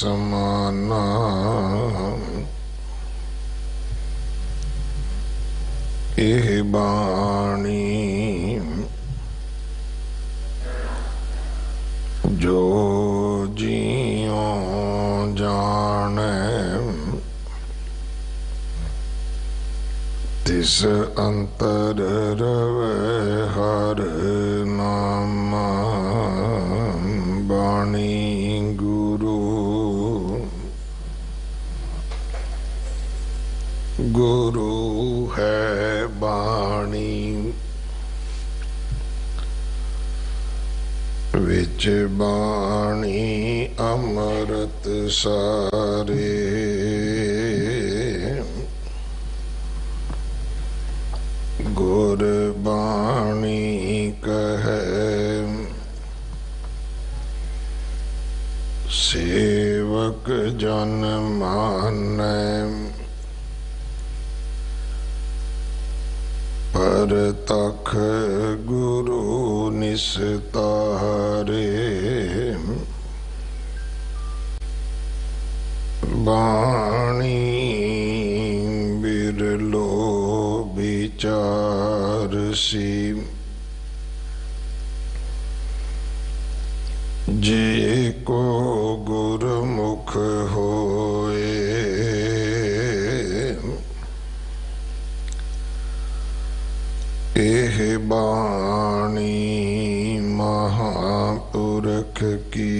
समाना एह बाणी जो जियो जाने तिस अंतर रवे हर नामा बाणी गुरु गुरु है बाणी विच बाणी अमृत सारे गुर बाणी कहे सेवक जन मानै पर तख गुरु निस्तारे बाणी बिरलो विचार सी जे को गुरमुख होए एह बाणी महापुरख की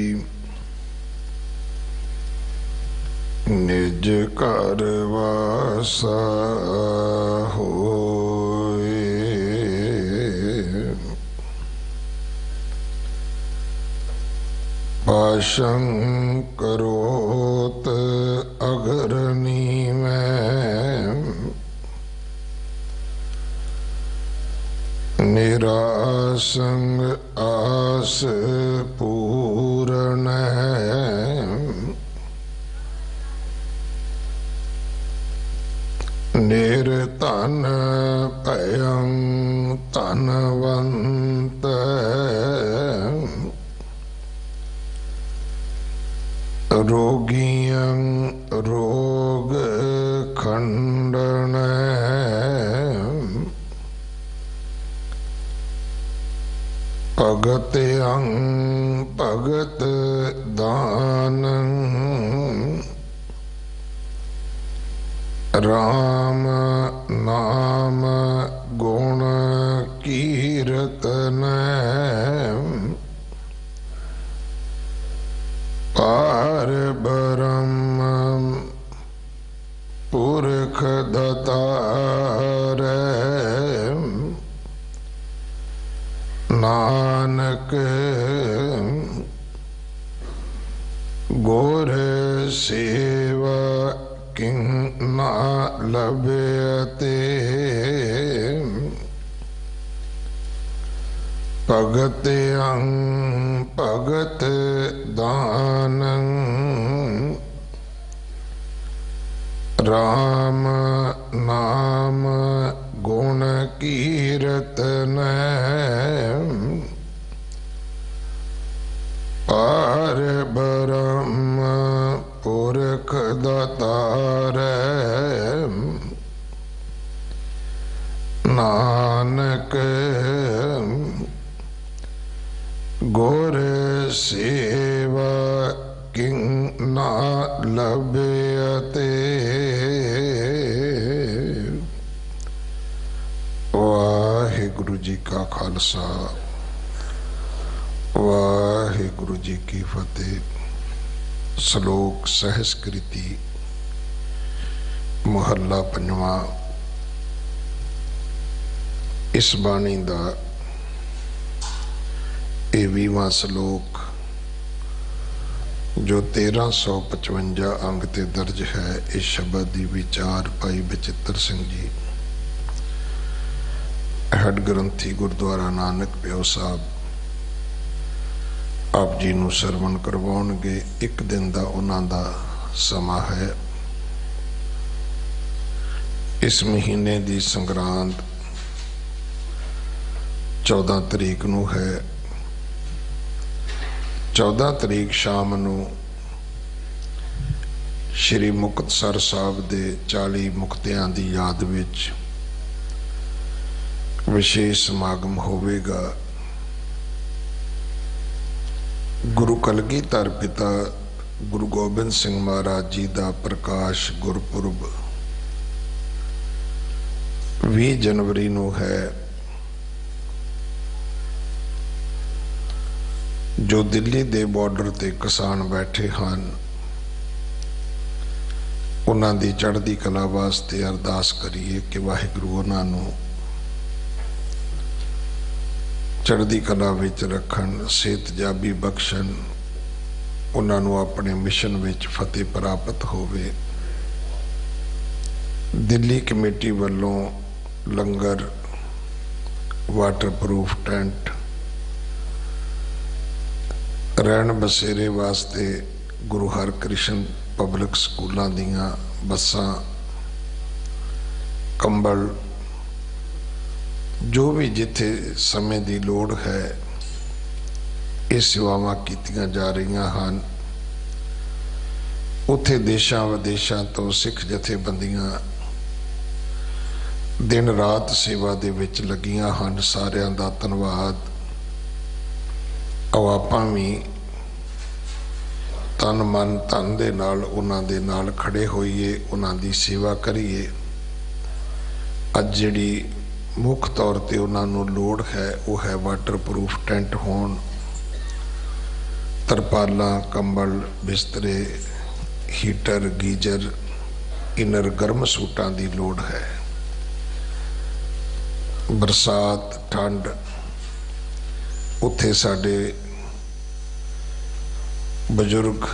निज कर वासा होए पाशं करोत अगरनी में निरासंग आस पूर्ण निर्तन पयं तनवंत रोगियं रोग खंडन भगत्यं भगत दानं राम नाम गुण कीर्तन पार ब्रह्म पुरख दतार नानक गोर सेवा किं न लभ्यते भगत्यं भगत दानं राम नाम गुण कीर्तन पार ब्रह्म पुरख दातार नानक गोर सेवा किं न लभ्यते। वाहिगुरु जी का खालसा वाहिगुरु जी की फतेह। श्लोक सहस्कृति मुहल्ला पंजवा। इस बाणी का 20वां श्लोक जो 1355 अंग ते दर्ज है। इस शब्द की विचार भाई बचित्र सिंह जी हेड ग्रंथी गुरुद्वारा नानक प्यो साहब आप जी नूं सरवण करवाउणगे। एक दिन का उन्हां दा समा है। इस महीने की संग्रांद 14 तरीक नूं है। 14 तरीक शाम नूं श्री मुक्तसर साहब दे 40 मुक्तियां दी याद विच विशेष समागम होवेगा। गुरु कलगीधर पिता गुरु गोबिंद सिंह महाराज जी का प्रकाश गुरपुरब 20 जनवरी नूं है, जो दिल्ली दे बॉर्डर ते किसान बैठे हैं उन्हां दी चढ़दी कला वास्ते अरदास करिए कि वाहिगुरू उन्हां नूं चढ़दी कला विच रखन, सेहतयाबी बख्शण, उन्हां नूं अपने मिशन विच फतेह प्राप्त होवे। दिल्ली कमेटी वालों लंगर, वाटरप्रूफ टेंट, रहन बसेरे वास्ते गुरु हरकृष्ण पब्लिक स्कूलों दीयां बसां, कंबल, जो भी जिथे समय की लोड़ है ये सेवावां कीतियां जा रही हैं। उत्थे देशां विदेशां तो सिख जथेबंदियां दिन रात सेवा दे विच लगियां हैं। सारियां दा धन्नवाद। आओ आपां भी तन मन धन दे नाल उन्हां दे नाल खड़े होइए, उन्हां दी सेवा करिए। अज जिहड़ी मुख तौर ते उन्हां नूं लोड़ है वह है वाटरप्रूफ टेंट होण, तरपालां, कंबल, बिस्तरे, हीटर, गीजर, इनर गर्म सूटां दी लोड़ है। बरसात ठंड उत्थे साडे बजुर्ग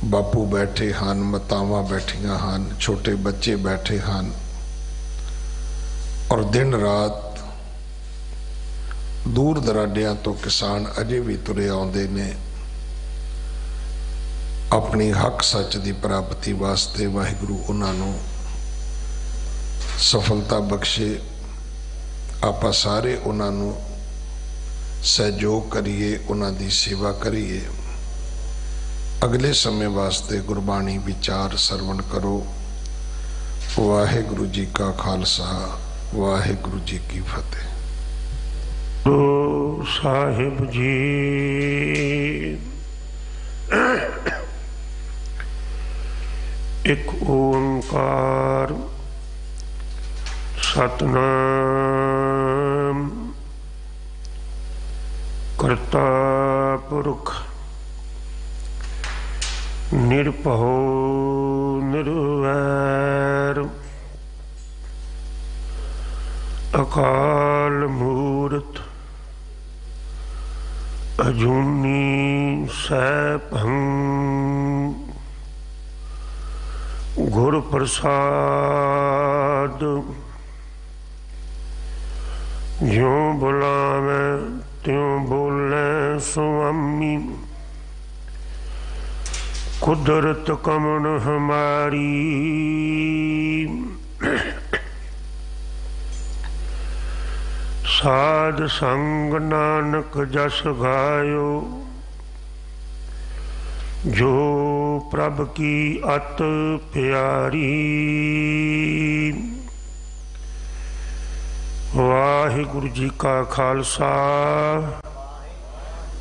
बापू बैठे हैं, मातावां बैठियां हैं, छोटे बच्चे बैठे हैं और दिन रात दूर दराडियां तो किसान अजे भी तुरे आउंदे ने अपनी हक सच की प्राप्ति वास्ते। वाहिगुरू उन्हां नूं सफलता बख्शे। आपां सारे उन्हां नूं सहयोग करिए, उन्हां दी सेवा करिए। अगले समय वास्ते गुरबाणी विचार सरवण करो। वाहिगुरू जी का खालसा, वाहिगुरू जी की फतेह। गुरु साहिब जी एक ओंकार सतनाम करता पुरख निरभउ निर्वैर अकाल मूरत अजूनी सैभं गुर प्रसाद ज्यों बुलावे त्यों बोले स्वामी। कुदरत कमन हमारी साध संग नानक जस गायो। जो प्रभ की अत प्यारी। वाहिगुरु जी का खालसा,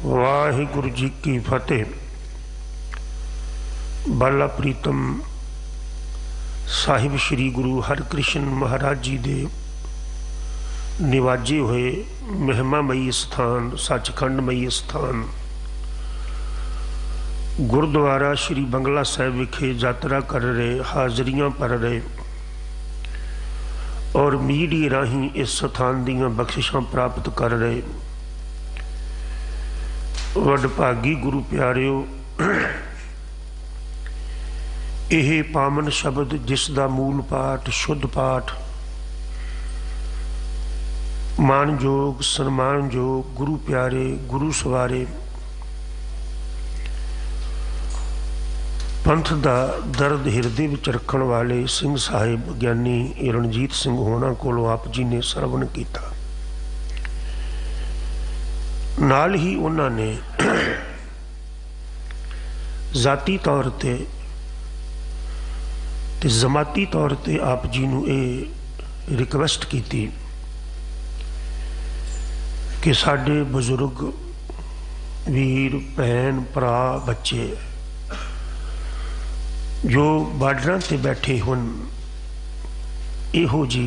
वाहिगुरु जी की फतेह। बाला प्रीतम साहिब श्री गुरु हरकृष्ण महाराज जी दे निवाजे हुए महिमामयी स्थान, सचखंडमयी स्थान गुरुद्वारा श्री बंगला साहिब विखे यात्रा कर रहे, हाजरियां भर रहे और मीडिया राही इस स्थान दीयां बख्शिशां प्राप्त कर रहे वडभागी गुरु प्यारिओ। यह पावन शब्द जिसका मूल पाठ, शुद्ध पाठ, मानयोग सन्मानयोग गुरु प्यारे, गुरु सवारे, पंथ का दर्द हिरदे विच रखण वाले सिंह साहिब ज्ञानी रणजीत सिंह होना कोलों आप जी ने सरवण किया। नाल ही उन्होंने जाती तौर पर ਤੇ ਜਮਾਤੀ ਤੌਰ ਤੇ ਆਪ ਜੀ ਨੂੰ ਇਹ ਰਿਕਵੈਸਟ ਕੀਤੀ कि साडे बुजुर्ग वीर भैन भरा बच्चे जो बार्डरां ते बैठे हुन इहो जी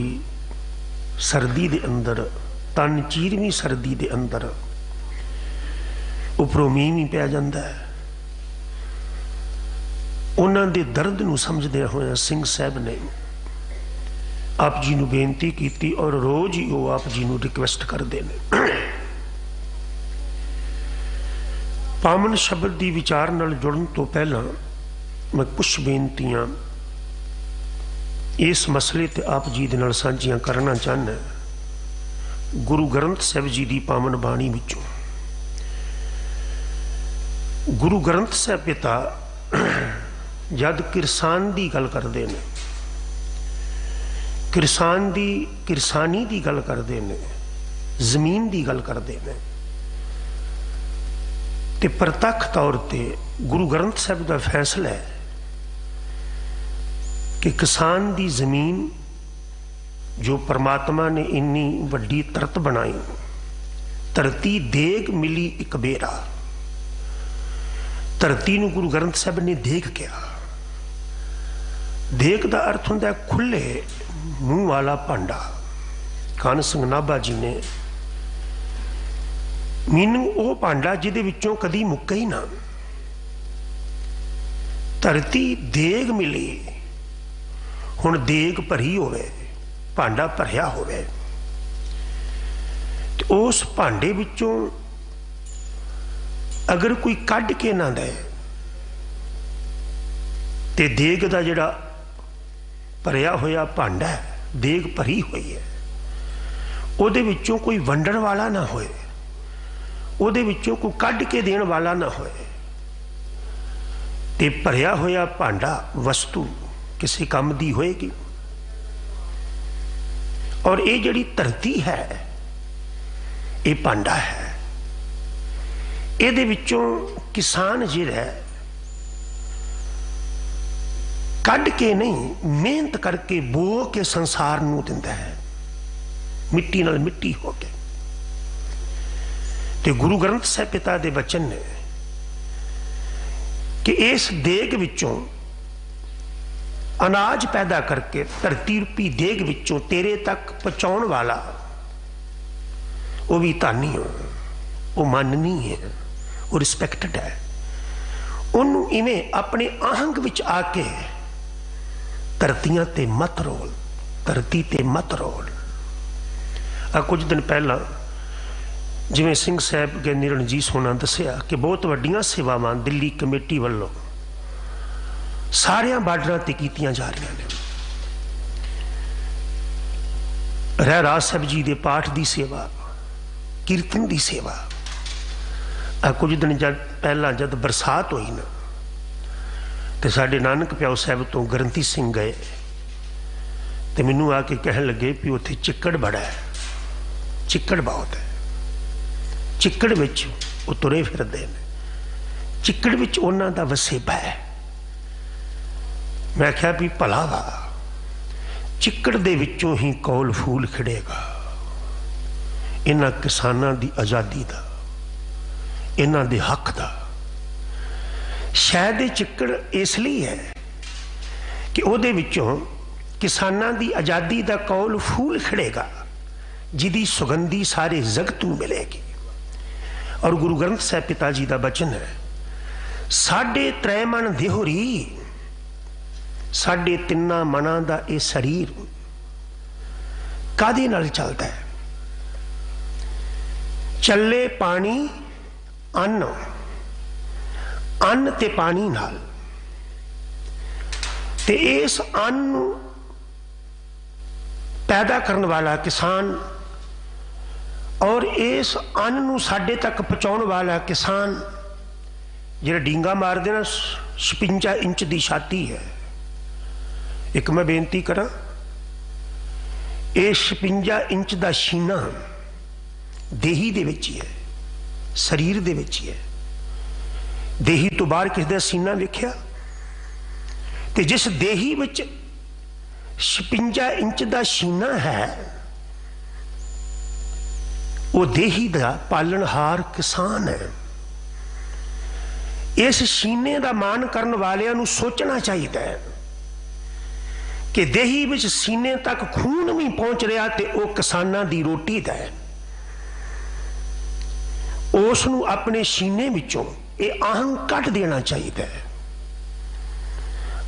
सर्दी दे अंदर तन चीरवीं सर्दी दे अंदर उपरों मींह भी पै जांदा है, उन्हां दे दर्द नूं समझदे होए सिंह साहब ने आप जी नूं बेनती की और रोज ही वो आप जी नूं रिक्वेस्ट करते हैं। पावन शब्द की विचार नाल जुड़न तो पहला मैं कुछ बेनतियां इस मसले ते आप जी दे नाल साझियां करना चाहना। गुरु ग्रंथ साहिब जी की पावन बाणी विचों गुरु ग्रंथ साहिब पिता जद किरसान की गल करते हैं, किरसान दी किरसानी की गल करते हैं, जमीन की गल करते हैं, तो प्रतख तौर पर गुरु ग्रंथ साहिब का फैसला है कि किसान की जमीन जो परमात्मा ने इन्नी वड्डी तरत बनाई, धरती देग मिली एक बेरा, धरती नूं गुरु ग्रंथ साहिब ने देग किया। देग का अर्थ होंदा है खुले मुंह वाला भांडा। कान सिंह नाभा जी ने मीनू वो भांडा जिहदे विचों कदी मुक्के ही ना। धरती देग मिली, हुण देग भरी होवे, भांडा भरिया होवे, ते उस भांडे विचों अगर कोई कढ़ के ना दे ते देग का जिहड़ा भरिया होया भांडा है, देग भरी हुई है, उहदे विचों कोई वंडण वाला ना होए, उहदे विचों कोई कढ़ के देण वाला ना होए, ते भरिया होया भांडा वस्तु किसी काम दी होएगी। और ये जिहड़ी धरती है ये भांडा है, इहदे विचों किसान जिहड़ा है कढ़ के नहीं मेहनत करके बो के संसार नूं दिंदा है, मिट्टी नाल मिट्टी हो के। ते गुरु ग्रंथ साहिब पिता दे वचन ने कि इस देग विचों अनाज पैदा करके धरती रूपी देग विचों तेरे तक पहुंचाउण वाला वो भी धानी हो, वो माननी है, वो रिस्पैक्टड है। उन्होंने इवें अपने आहंग विच आके धरतियां ते मत रोल, धरती ते मत रोल। कुछ दिन पहला जिवें सिंह साहब ज्ञानी रणजीत सोना दसिया कि बहुत वड्डियां सेवावां दिल्ली कमेटी वालों सारियां बार्डरां ते कीतियां जा रही ने। रहराज साहब जी दे पाठ की सेवा, कीर्तन की सेवा। कुछ दिन पहला जब बरसात हुई ना तो साढ़े नानक प्याओ साहब तो ग्रंथी सिंह गए तो मैनू आके कह लगे भी उत्थे चिक्कड़ बड़ा है, चिक्कड़ बहुत है, चिक्कड़ विच वो तुरे फिरदे ने, चिक्कड़ विच उन्हां दा वसेबा है। मैं आख्या भी भला वा, चिक्कड़ दे विचों ही कौल फूल खिड़ेगा। इन्हां किसानां दी आज़ादी दा, इन्हां दे हक दा। शायद ये चिक्कड़ इसलिए है कि उहदे विचों किसानां दी आज़ादी दा कौल फूल खिड़ेगा, जिहदी सुगंधी सारे जगत नूं मिलेगी। और गुरु ग्रंथ साहिब पिता जी का वचन है, साढ़े त्रै मन देहोरी, साढ़े तिन्ना मना दा ये शरीर कादे नाल चलता है? चले पानी अन्न, अन्न ते पानी नाल। ते इस अन्न पैदा करने वाला किसान और इस अन्न नूं साडे तक पहुँचाउण वाला किसान जिहड़ा डींगा मारदे ना 56 इंच की छाती है। एक मैं बेनती करा, ये 56 इंच का शीना देही दे विच ही है, शरीर दे विच ही है। देही तो बाहर किसी का सीना वेख्या? ते जिस देही विच 56 इंच का शीना है, वो देही का पालनहार किसान है। इस शीने का मान करने वालों सोचना चाहिए कि देही विच सीने तक खून भी पहुंच रहा तो वह किसानां दी रोटी दा है। उसनूं अपने सीने विचों ये आहंग कट देना चाहिए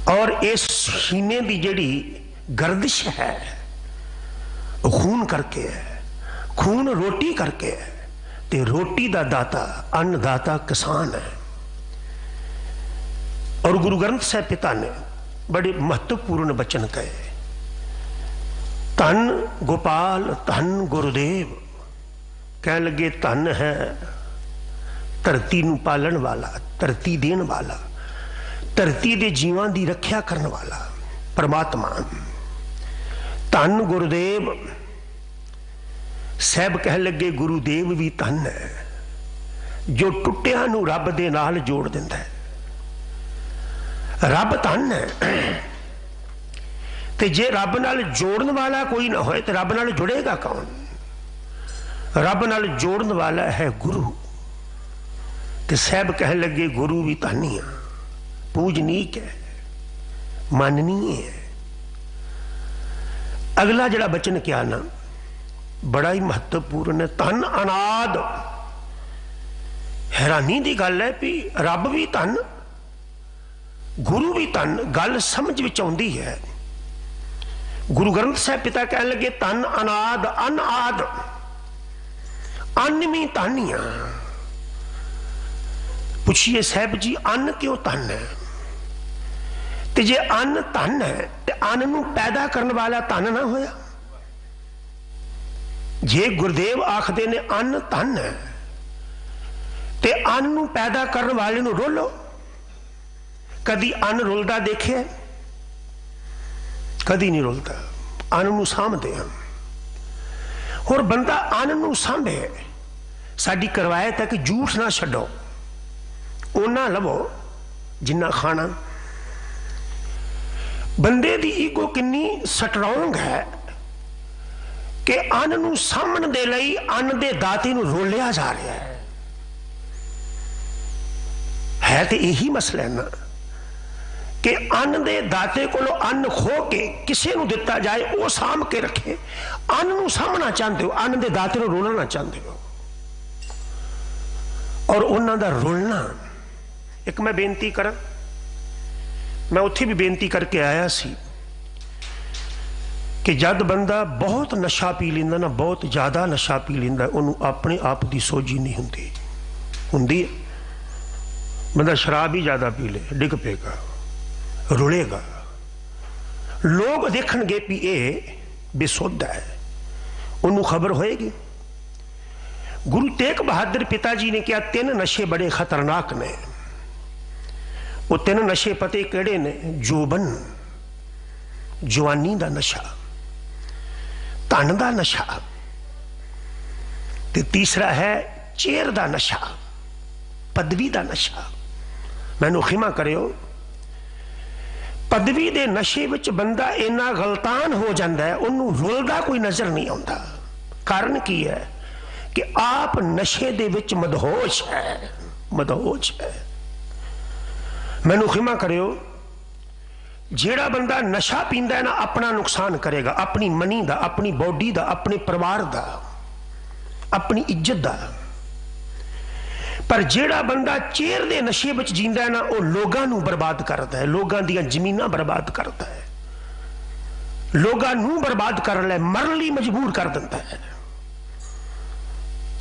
और इस सीने की जिहड़ी गर्दिश है खून करके है, खून रोटी करके है, ते रोटी का दाता अन्नदाता किसान है। और गुरु ग्रंथ साहिब पिता ने बड़े महत्वपूर्ण वचन कहे, धन गोपाल धन गुरुदेव। कह लगे धन है धरती नूं पालन वाला, धरती देण वाला, धरती दे जीवां दी रखिया करने वाला परमात्मा। धन गुरुदेव। साहब कह लगे गुरुदेव भी धन है, जो टुटिया नूं रब दे नाल जोड़ दिंदा है। रब धन है, ते जे रब नाल जोड़न वाला कोई ना होए तो रब नाल जुड़ेगा कौन? रब नाल जोड़न वाला है गुरु। ते साहब कह लगे गुरु भी धनी है, पूजनीक है, माननीय है। अगला जड़ा बचन क्या ना बड़ा ही महत्वपूर्ण है, धन अनाद। हैरानी की गल है भी रब भी धन गुरु भी धन, गल समझ विच आउंदी है। गुरु ग्रंथ साहिब पिता कह लगे धन अनाद अन आद। अन्न भी धन ही। पूछिए साहब जी अन्न क्यों धन है? ते जे अन्न धन है तो अन्न नूं पैदा करने वाला धन ना होया? जे गुरुदेव आखदे ने अन्न धन है ते अन्न नूं पैदा करने वाले नूं रोलो। कदी अन्न रुलदा देखे? कदी नहीं रुलदा। अन्न नूं सामभदे हैं। और बंदा अन्न नूं सांभे, साडी करवायत है कि झूठ ना छड्डो, ओना लवो जिन्ना खाना। बंदे दी ईगो किन्नी स्ट्रोंग है कि अन्न नूं सामण दे लई अन्न दे दाते नूं रोलिया जा रहा है तो यही मसला है ना कि अन्न दे दाते कोलों अन्न खो के किसी नूं दिता जाए, वो साम के रखे। अन्न नूं सामना चाहते हो, अन्न दे दाते नूं रोलना चाहते हो। और उन्हां दा रोलना, एक मैं बेनती करा, मैं उत्थे भी बेनती करके आया सी कि जद बंदा बहुत नशा पी लेंदा ना, बहुत ज्यादा नशा पी लेंदा, उन्होंने अपने आप की सोझी नहीं होंदी। हुंदी है बंदा शराब ही ज्यादा पी ले, डिग पेगा, रुलेगा, लोग देखणगे भी ये बेसुध है, उन्होंने खबर होएगी। गुरु तेग बहादुर पिताजी ने कहा 3 नशे बड़े खतरनाक ने। वो 3 नशे पते केड़े ने? जोबन, जवानी का नशा, धन का नशा, ते तीसरा है चेर का नशा, पदवी का नशा। मैनू खिमा करियो, पदवी के नशे विच बंदा इन्ना गलतान हो जाता है, उन्होंने रुलदा कोई नजर नहीं आता। कारण की है कि आप नशे दे विच मदहोश है, मदहोश है। मैनू खिमा करियो, जेड़ा बंदा नशा पींदा है ना, अपना नुकसान करेगा, अपनी मनी दा, अपनी बॉडी दा, अपने परिवार दा, अपनी इज्जत दा। पर जेड़ा बंदा चेर दे नशे विच जींदा है ना, वो लोगां नूं बर्बाद करता है, लोगां दियां ज़मीनां बर्बाद करता है, लोगां नूं बर्बाद करन लई मरन लई मजबूर कर दिंदा है।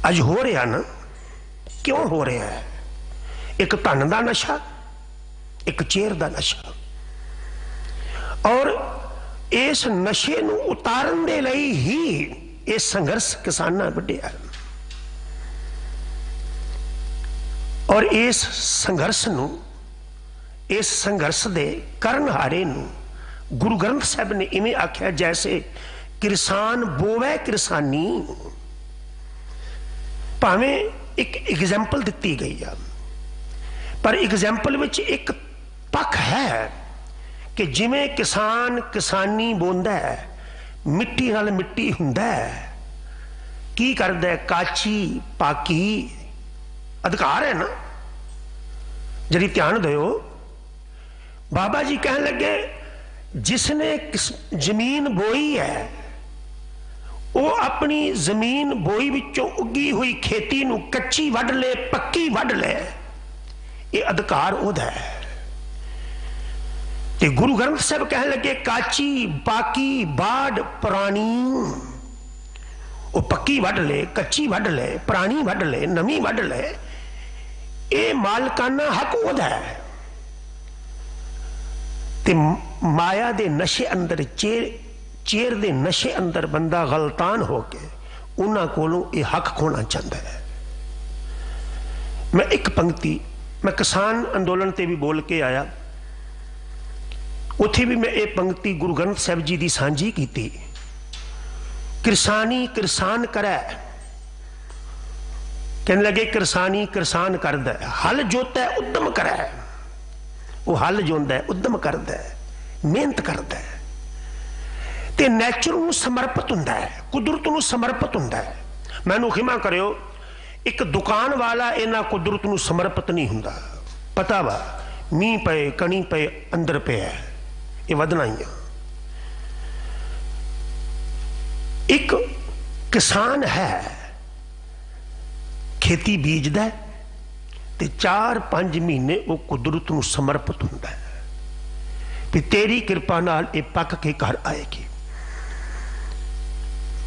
अज हो रहा ना, क्यों हो रहा है? एक धन का नशा, एक चेर का नशा। और इस नशे नूं उतारन दे लई ही यह संघर्ष किसानां वड्डिया। और इस संघर्ष नूं, इस संघर्ष दे करनहारे नूं गुरु ग्रंथ साहिब ने इवें आख्या जैसे किसान बोवे किरसानी। भावें एक एग्जाम्पल दी गई है, पर एग्जाम्पल विच एक पक्ष है कि जिवें किसान किसानी बोंदा है, मिट्टी नाल मिट्टी हुंदा है, की करदा है, काची पाकी अधिकार है ना। जरी ध्यान दियो, बाबा जी कहन लगे जिसने जमीन बोई है वो अपनी जमीन बोई विचों उगी हुई खेती नूं कच्ची वढ ले पक्की वढ ले, ये अधिकार उहदा है। ते गुरु ग्रंथ साहब कहन लगे काची पाकी बाड़ पुरानी, वो पक्की वढ ले कच्ची वढ ले पुरानी वढ ले नवी वढ ले, ये मालकाना हक उहदा है। ते माया दे नशे अंदर चेर दे नशे अंदर बंदा गलतान होके उन्हां कोलों यह हक खोना चाहता है। मैं एक पंक्ति, मैं किसान अंदोलन ते भी बोल के आया, उत्थे भी मैं ये पंक्ति गुरु ग्रंथ साहब जी की सांझी की। किरसानी किरसान करे, कहने लगे किरसानी किरसान करदा है, हल जोता है उद्यम करे, वो हल जोंदा है उद्यम करदा है मेहनत करदा है, ते नैचर नूं समर्पित हुंदा है, कुदरत नूं समर्पित हुंदा है। मैनूं खिमा करियो, एक दुकान वाला इन्हां कुदरत नूं समर्पित नहीं हुंदा। पता वा मींह पे कणी पे अंदर पे है, ये वधना ही है। एक किसान है, खेती बीजदा है ते 4-5 महीने वो कुदरत नूं समर्पित हुंदा है भी तेरी कृपा नाल ये पक के घर आएगी।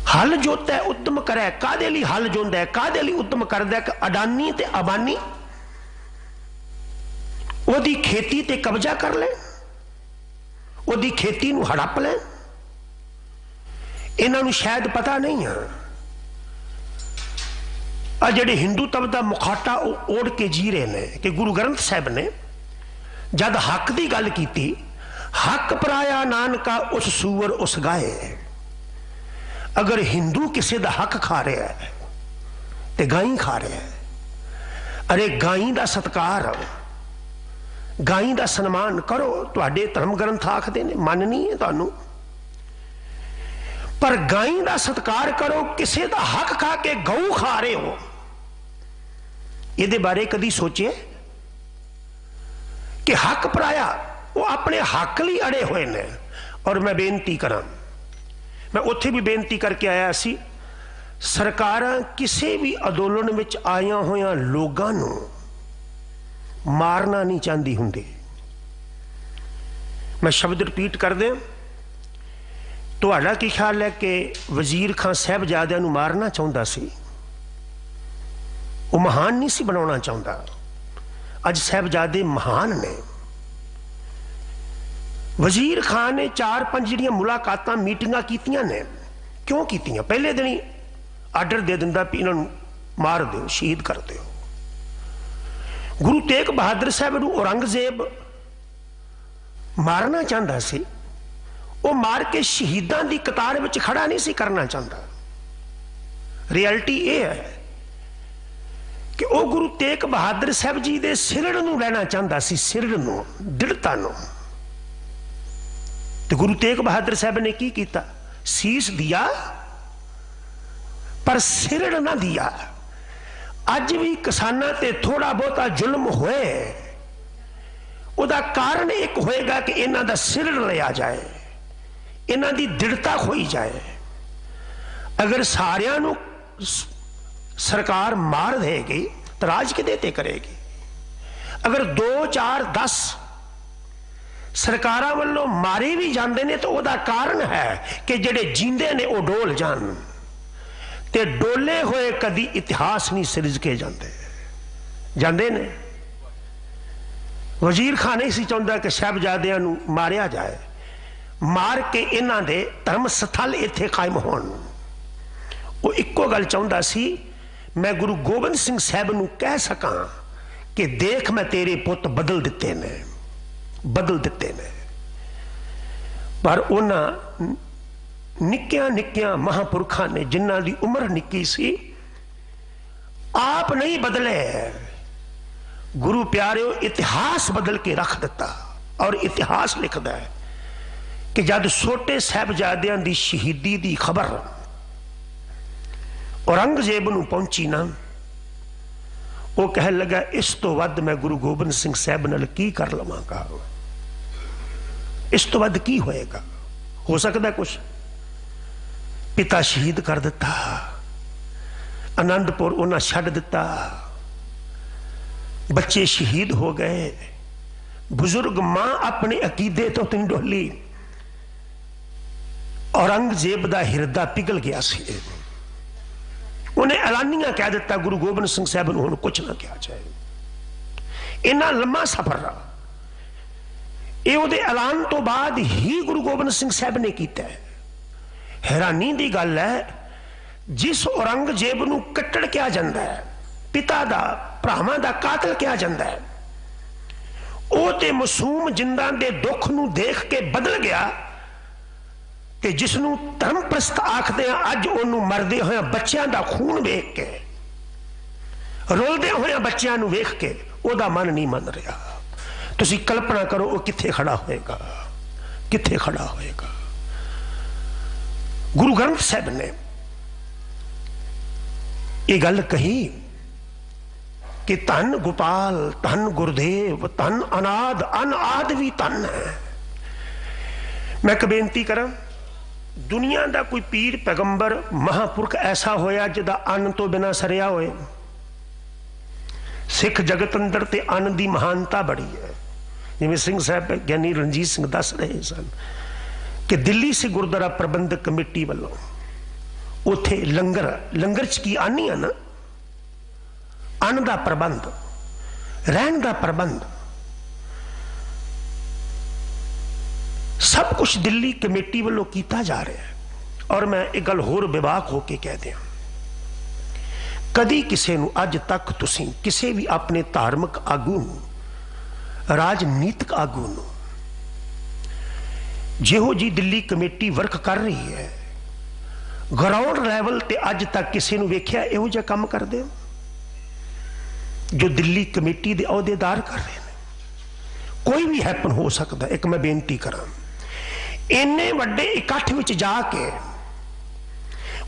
हल जोता है उद्यम करे, कादे लई हल जोंदा है, कादे लई उद्यम करदा है कि अडानी ते अबानी ओदी खेती ते कब्जा कर ले, ओदी खेती नूं हड़प ले। इन्हां नूं शायद पता नहीं है, आ जिहड़े हिंदू तब दा मुखाटा ओढ़ के जी रहे ने कि गुरु ग्रंथ साहब ने जद हक की गल की, हक पराया नानका उस सूअर उस गाय। अगर हिंदू किसी का हक खा रहा है तो गाई खा रहा है। अरे गाई का सत्कार, गाई का सन्मान करो, तुहाडे धर्म ग्रंथ आखदे ने, माननी है तुहानू, पर गाई का सत्कार करो, किसी का हक खा के गऊ खा रहे हो, ये बारे कदी सोचे कि हक पराया वो अपने हक लिए अड़े हुए ने। और मैं बेनती करा, मैं उत्थे भी बेनती करके आया सी, सरकारां किसी भी अंदोलन में आया होया लोगों नूं मारना नहीं चाहती हुंदी। मैं शब्द रिपीट कर दें, तुहाडा की ख्याल है कि वजीर खां साहबजादियां नूं मारना चाहुंदा सी? वो महान नहीं सी बनाना चाहता। अज साहबजादे महान ने। वजीर खान ने 4-5 जिहड़ियां मुलाकातां मीटिंगां कीतियां ने, क्यों कीतियां? पहले दिन ही आर्डर दे दिंदा भी इन्हां नूं मार दो, शहीद कर दो। गुरु तेग बहादुर साहब नूं औरंगजेब मारना चाहता सी, वो मार के शहीदां दी कतार विच खड़ा नहीं सी करना चाहता। रियलिटी ये है कि वो गुरु तेग बहादुर साहब जी दे सिरड़ नूं लेना चाहता सी, सिरड़ नूं, दृढ़ता नूं। तो गुरु तेग बहादुर साहब ने की कीता? शीश दिया पर सिरड़ ना दिया। अज भी किसानां ते थोड़ा बहुता जुल्म होए, उहदा कारण एक होएगा कि इन्हां दा सिरड़ लिया जाए, इन्हां दी दृढ़ता खोई जाए। अगर सारियां नूं सरकार मार देगी तो राज किदे ते करेगी? अगर 2, 4, 10 सरकारां वालों मारे भी जाते हैं तो वह कारण है कि जेडे जींदे ने वो डोल जान, ते डोले हुए कदी इतिहास नहीं सिरज के जाते ने। वजीर खान नहीं सी चाहता कि साहबजादियां नूं मारिया जाए, मार के इन्हां दे धर्म स्थल इत्थे कायम होण। वो इक्को गल चाहता सी, मैं गुरु गोबिंद सिंह साहब नूं कह सकां कि देख मैं तेरे पुत बदल दिते ने, बदल दिते ने। पर उन्हां निक्कियां निक्कियां महापुरखा ने जिन्हां दी उम्र निक्की सी, आप नहीं बदले, गुरु प्यारिओ इतिहास बदल के रख दिता। और इतिहास लिखता है कि जद छोटे साहबजादियां दी शहीदी दी खबर औरंगजेब नूं पहुंची ना, वो कह लगा इस तो वध मैं गुरु गोबिंद सिंह साहब नाल की कर लवांगा, इस तो वध की होएगा, हो सकता कुछ। पिता शहीद कर दिता, आनंदपुर उन्हें छड्ड दिता, बच्चे शहीद हो गए, बुजुर्ग मां अपने अकीदे तो नहीं डोली। औरंगजेब का हिरदा पिघल गया सी। उन्हें ऐलानिया कह दिता गुरु गोबिंद सिंह साहब नूं हुण कुछ ना कहा जाए। इन्ना लंबा सफर रहा, ये उहदे ऐलान तो बाद ही गुरु गोबिंद सिंह साहब ने किया है। हैरानी की गल है, जिस औरंगजेब नूं कट्टड़ कहा जाता है, पिता दा भरावां दा कातिल कहा जाता है, वो ते मासूम जिंदा दे दुख नूं देख के बदल गया, ते जिसनों धर्मप्रस्त आखते हैं अज उन्होंने मरदे हुए बच्चों का खून वेख के, रुलदे हुए बच्चों को वेख के ओदा मन नहीं मन रहा। तुसी कल्पना करो वो कित्थे खड़ा होएगा, कित्थे खड़ा होएगा। गुरु ग्रंथ साहब ने ये गल कही कि धन गोपाल, धन गुरुदेव, धन अनाद, अनाद भी धन है। मैं एक बेनती करा, दुनिया का कोई पीर पैगंबर महापुरख ऐसा होया जिदा अन्न तो बिना सरिया होए? सिख जगत अंदर ते अन्न की महानता बड़ी है। जिवें सिंह साहब ज्ञानी रणजीत सिंह दस रहे सन कि दिल्ली से गुरुद्वारा प्रबंधक कमेटी वालों उथे लंगर, लंगर च की आनी है ना, अन्न का प्रबंध, रहन का प्रबंध, सब कुछ दिल्ली कमेटी वालों किया जा रहा है। और मैं एक गल होर बेबाक होके कह दिया, कदी किसी नूं अज तक तुसीं किसी भी अपने धार्मिक आगू नूं, राजनीतिक आगू नूं, जिहो जी दिल्ली कमेटी वर्क कर रही है, ग्राउंड लैवल ते अज तक किसी नूं वेख्या इहो जिहा काम करदे हो जो दिल्ली कमेटी दे अहुदेदार कर रहे हैं? कोई भी हैपन हो सकता। एक मैं बेनती करा, इन्ने वड्डे इकट्ठ विच जाके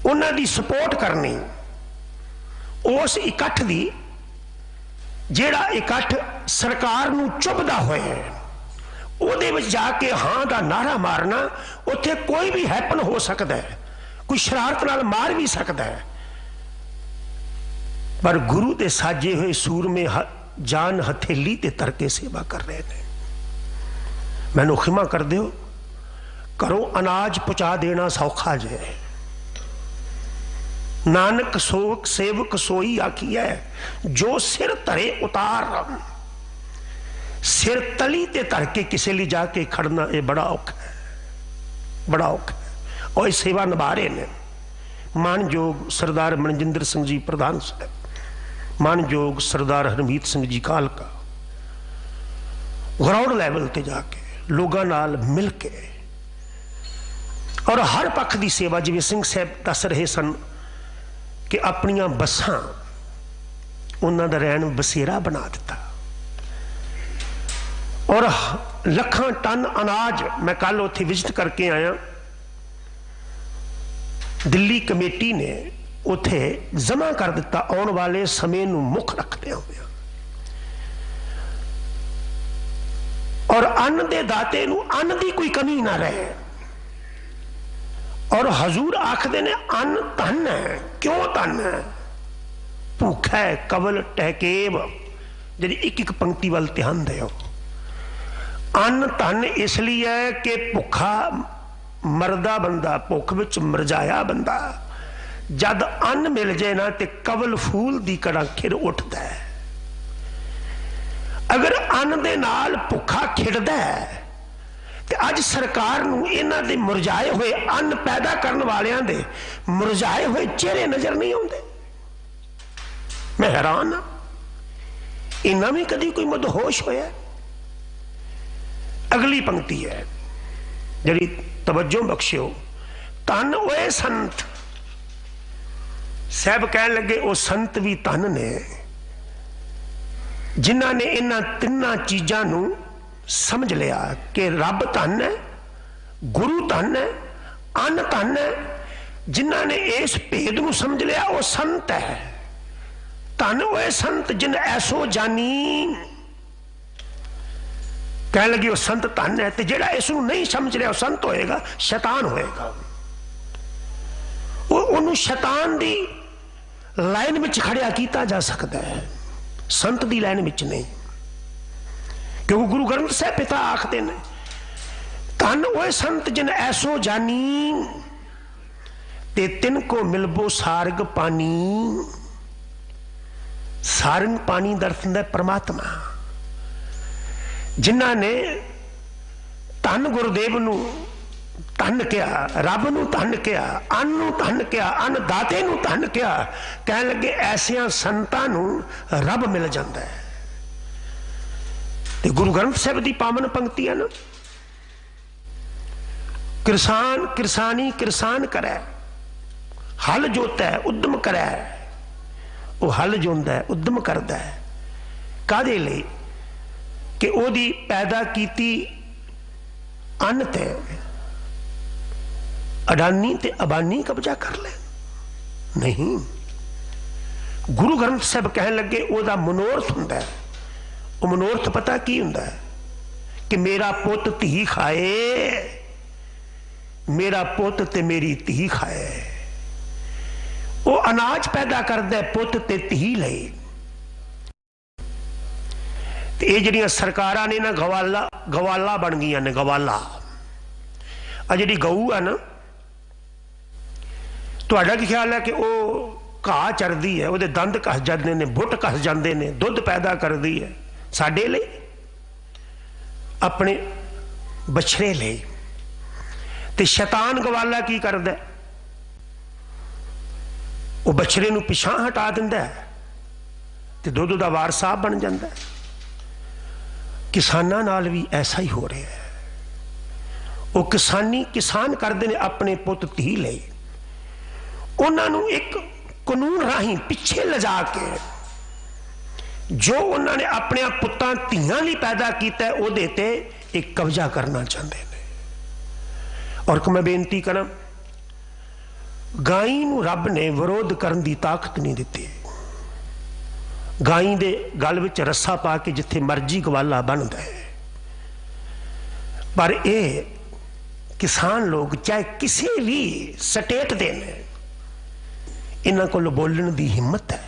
उन्हां दी सपोर्ट करनी, उस इकट्ठ दी जिहड़ा इकट्ठ सरकार नूं चुभदा होए उहदे विच जाके हां दा नारा मारना, उत्थे कोई भी हैपन हो सकता है, कोई शरारत नाल मार भी सकता है, पर गुरु दे साजे हुए सूर में जान हथेली ते तरके सेवा कर रहे हैं। मैनू खिमा कर दियो, करो अनाज पहुंचा देना सौखा जे, नानक सोक सेवक सोई आखी है, जो सिर तरे उतार। सिर तली ते धर के किसी लिए जाके खड़ना ये बड़ा औखा है, बड़ा औखा है। और ये सेवा निभा रहे हैं मानयोग सरदार मनजिंदर सिंह जी प्रधान साहब, मानयोग सरदार हरमीत सिंह जी कालका, ग्राउंड लैवल ते जाके लोगों नाल मिल के, और हर पक्ष की सेवा। जिवें सिंह साहब दस रहे सन कि अपनियां बसां उन्हां दा रहन बसेरा बना दिता, और लखां टन अनाज, मैं कल उत्थे विजिट करके आया, दिल्ली कमेटी ने उत्थे जमा कर दिता आने वाले समय नूं मुख रखते हुए। और अन्न दे दाते नूं अन्न दी कोई कमी ना रहे। और हजूर आखदे ने अन्न धन है। क्यों धन है? भूखा है कवल टहकेब, जी एक एक पंक्ति वाल ध्यान दो। अन्न धन इसलिए है कि भुखा मरदा बंदा, भुख विच मरजाया बंदा, जद अन्न मिल जाए ना तो कवल फूल दी कड़ा खिर उठता है। अगर अन्न दे नाल भुखा खिड़दा है तो अज सरकार नूं इन्हां दे मुरझाए हुए अन्न पैदा करने वालियां दे मुरझाए हुए चेहरे नजर नहीं आउंदे। मैं हैरान हाँ, इन्ना भी कदी कोई मदहोश होया? अगली पंक्ति है जी तवज्जो बख्शियो, धन ओए संत। साहब कह लगे वो संत भी धन ने जिन्हां ने इन्हां तिन्नां चीज़ां नूं समझ लिया कि रब धन है, गुरु धन है, अन धन है। जिन्हों ने इस भेद को समझ लिया वो संत है। धन वो संत जिन ऐसो जानी, कह लगी वो संत धन है। तो जेड़ा इस नहीं समझ लिया वो संत होएगा, शैतान होएगा। वो शैतान दी लाइन में खड़िया किया जा सकता है, संत दी लाइन में नहीं। क्योंकि गुरु ग्रंथ साहब पिता आखते ने, धन वो संत जिन ऐसो जानी, ते तिन को मिलबो सारग पानी। सारंग पानी दर्शन है परमात्मा। जिन्हों ने धन गुरुदेव नू धन किया, रब नू धन किया, अन्न नू धन किया, अन्न दाते नू धन किया, कह लगे ऐसिया संतां नू रब मिल जाता है। ते गुरु ग्रंथ साहब की पावन पंक्ति है ना, किरसान किरसानी किरसान करे, हल जोता है उद्यम करे। वो हल जोंदा है उद्यम करता है कादे लई कि ओदी पैदा कीती अन्न ते अडानी ते अबानी कब्जा कर ले। नहीं, गुरु ग्रंथ साहब कहन लगे ओदा मनोरथ हुंदा है। वो मनोरथ पता की हुंदा है कि मेरा पुत धी खाए, मेरा पुत ते मेरी धी खाए। वो अनाज पैदा करता है पुत ते धी लई। ये जड़ियां सरकारां ने ना गवाला गवाला बन गई ने, गवाला। आ जिहड़ी गऊ है ना, तुहाडा की ख्याल है कि वो घाह चरदी है, वो दंद घस जाते हैं, बुट घस जाते हैं, दुध पैदा करती है साडे लई, अपने बछड़े लई। ते शैतान गवाला की करदा है, वो बछड़े नूं पिछां हटा दिंदा है ते दुध दा वारस आप बन जाता है। किसानां नाल भी ऐसा ही हो रहा है। वो किसान करते हैं अपने पुत धी लई। उन्होंने एक कानून राही पिछे लिजा के जो उन्होंने अपने पुत्तां धीआं लई पैदा किया है, उहदे ते एक कब्जा करना चाहते हैं। और मैं बेनती करा, गाई नूं रब ने विरोध करने की ताकत नहीं दी। गाई दे गल विच रस्सा पा के जिथे मर्जी गवाला बनता है। पर ये किसान लोग चाहे किसी भी स्टेट दे ने, इन्हां कोल बोलण दी हिम्मत है।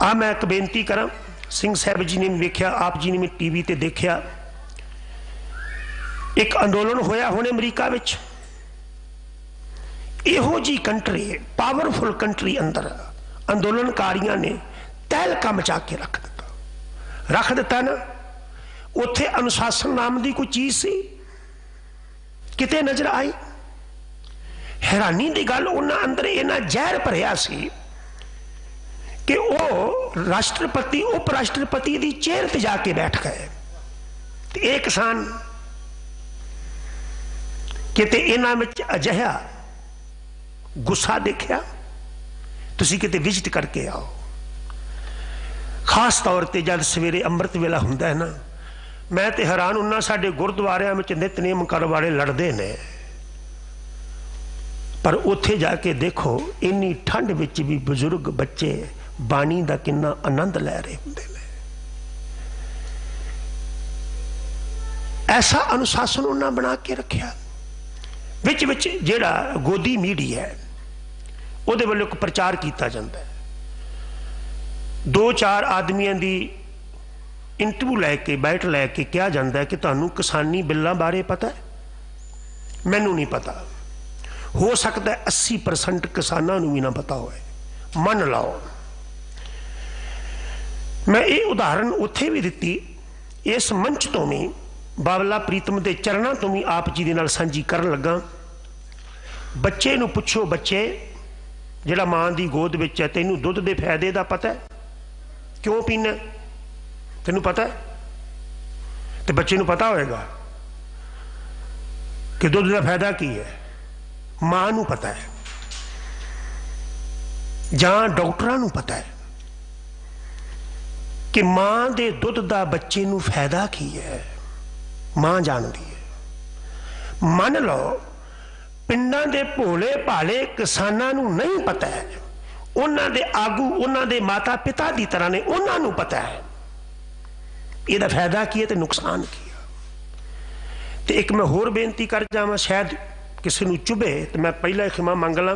आ मैं एक बेनती करा, सिंह साहब जी ने भी वेख्या, आप जी ने भी टीवी ते देखा, एक अंदोलन होया हुणे अमरीका विच। इहो जी कंट्री, पावरफुल कंट्री अंदर अंदोलनकारियों ने तहलका मचा के रख दिता ना। उत्थे अनुशासन नाम की कोई चीज सी किते नजर आई? हैरानी की गल, उन्होंने अंदर इन्ना जहर भरिया सी कि वो राष्ट्रपति उप राष्ट्रपति की चेयर पर जाके बैठ गए। एक किसान किते इन्हां विच अजिहा गुस्सा देखिया, तुसी किते विजिट करके आओ। खास तौर पर जब सवेरे अमृत वेला हुंदा है ना, मैं तो हैरान हुन्ना, साडे गुरुद्वारियां विच नितनेम करन वाले लड़दे ने, पर उत्थे जाके देखो इन्नी ठंड विच भी बुजुर्ग बच्चे बाणी दा किन्ना आनंद लै रहे हुंदे ने। ऐसा अनुशासन उन्होंने बना के रखा। विच विच जिहड़ा गोदी मीडिया है उहदे वल्लों एक प्रचार किया जाता है। 2-4 आदमियों की इंटरव्यू लैके बैठ लैके कहा जाता है कि तुहानू किसानी बिलों बारे पता है? मैनू नहीं पता। हो सकता है 80% किसानों भी ना पता होए, मन लाओ। मैं ये उदाहरण उत्थे भी दी, इस मंच तो भी बाबला प्रीतम के चरणों तो भी आप जी दे नाल सांझी करन लगा। बच्चे नू पुछो, बच्चे जिहड़ा मां की गोद विच है, तैनू दुध के फायदे का पता है? क्यों पीना तैनू पता है? तो बच्चे नू पता होएगा कि दुध का फायदा की है। मां नू पता है, जां डॉक्टरां नू पता है कि मां दे दुध का बच्चे नू फायदा की है। मां जानती है। मन लो पिंडां दे भोले भाले किसानां नूं नहीं पता है, उन्हां दे आगू उन्हां दे माता पिता की तरह ने, उन्हां नूं पता है इहदा फायदा की है ते नुकसान की है। ते एक मैं होर बेनती कर जावां, शायद किसी नूं चुभे तो मैं पहला खिमा मंग ला,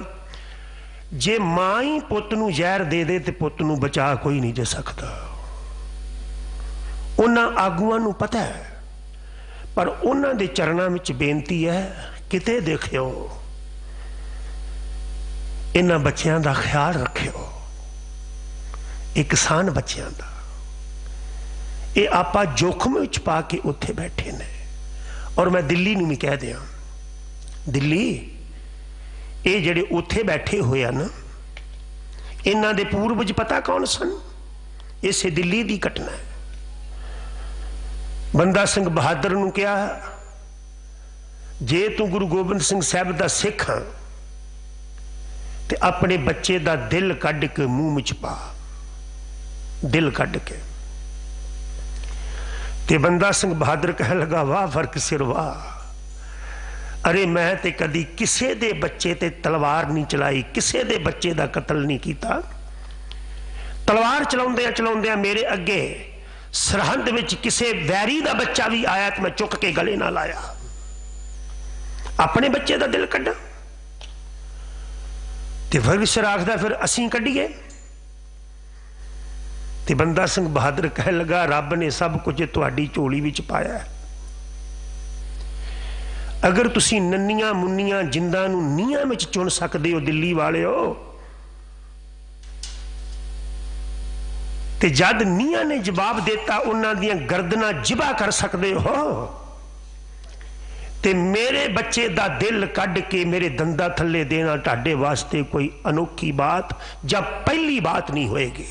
जे मां ही पुत नूं जहर दे दे ते पुत नूं बचा कोई नहीं दे सकता। उन्हां आगूआं नूं पता है, पर उन्हां दे चरणां विच बेनती है किते देखियो इन्हां बच्चियां दा ख्याल रखियो, एक किसान बच्चियां दा ये आपा जोखम विच पा के उत्थे बैठे ने। और मैं दिल्ली नूं भी कह दियां, दिल्ली ये जिहड़े उत्थे बैठे होए ना, इन्हां दे पूर्वज पता कौन सन? इसे दिल्ली दी घटना है। बंदा सिंह बहादुर नूं कहा, जे तू गुरु गोबिंद सिंह साहब दा सिख हाँ ते अपने बच्चे दा दिल कढ़ के मूँह विच पा, दिल कढ़ के। ते बंदा सिंह बहादुर कह लगा, वाह फर्क सिर वाह, अरे मैं ते कदी किसे दे बच्चे ते तलवार नहीं चलाई, किसे दे बच्चे दा कतल नहीं किया। तलवार चलाउंदियां चलाउंदियां मेरे अगे सरहद विच किसे वैरी दा बच्चा भी आया तो मैं चुक के गले ना लाया, अपने बच्चे दा दिल कढ़ा। ते फिर सिर आखदा फिर असीं कढ़ीए। ते बंदा सिंह बहादुर कह लगा, रब ने सब कुछ तुहाडी झोली विच पाया है, अगर तुसी नन्नियां मुन्नियां जिंदां नूं नीहां विच चुन सकदे हो दिल्ली वाले हो, ते जद नीहां ने जवाब देता उन्हां दियां गर्दनां जिबा कर सकदे हो, ते मेरे बच्चे दा दिल कढ़ के मेरे दंदा थल्ले देना तुहाडे वास्ते कोई अनोखी बात या पहली बात नहीं होएगी।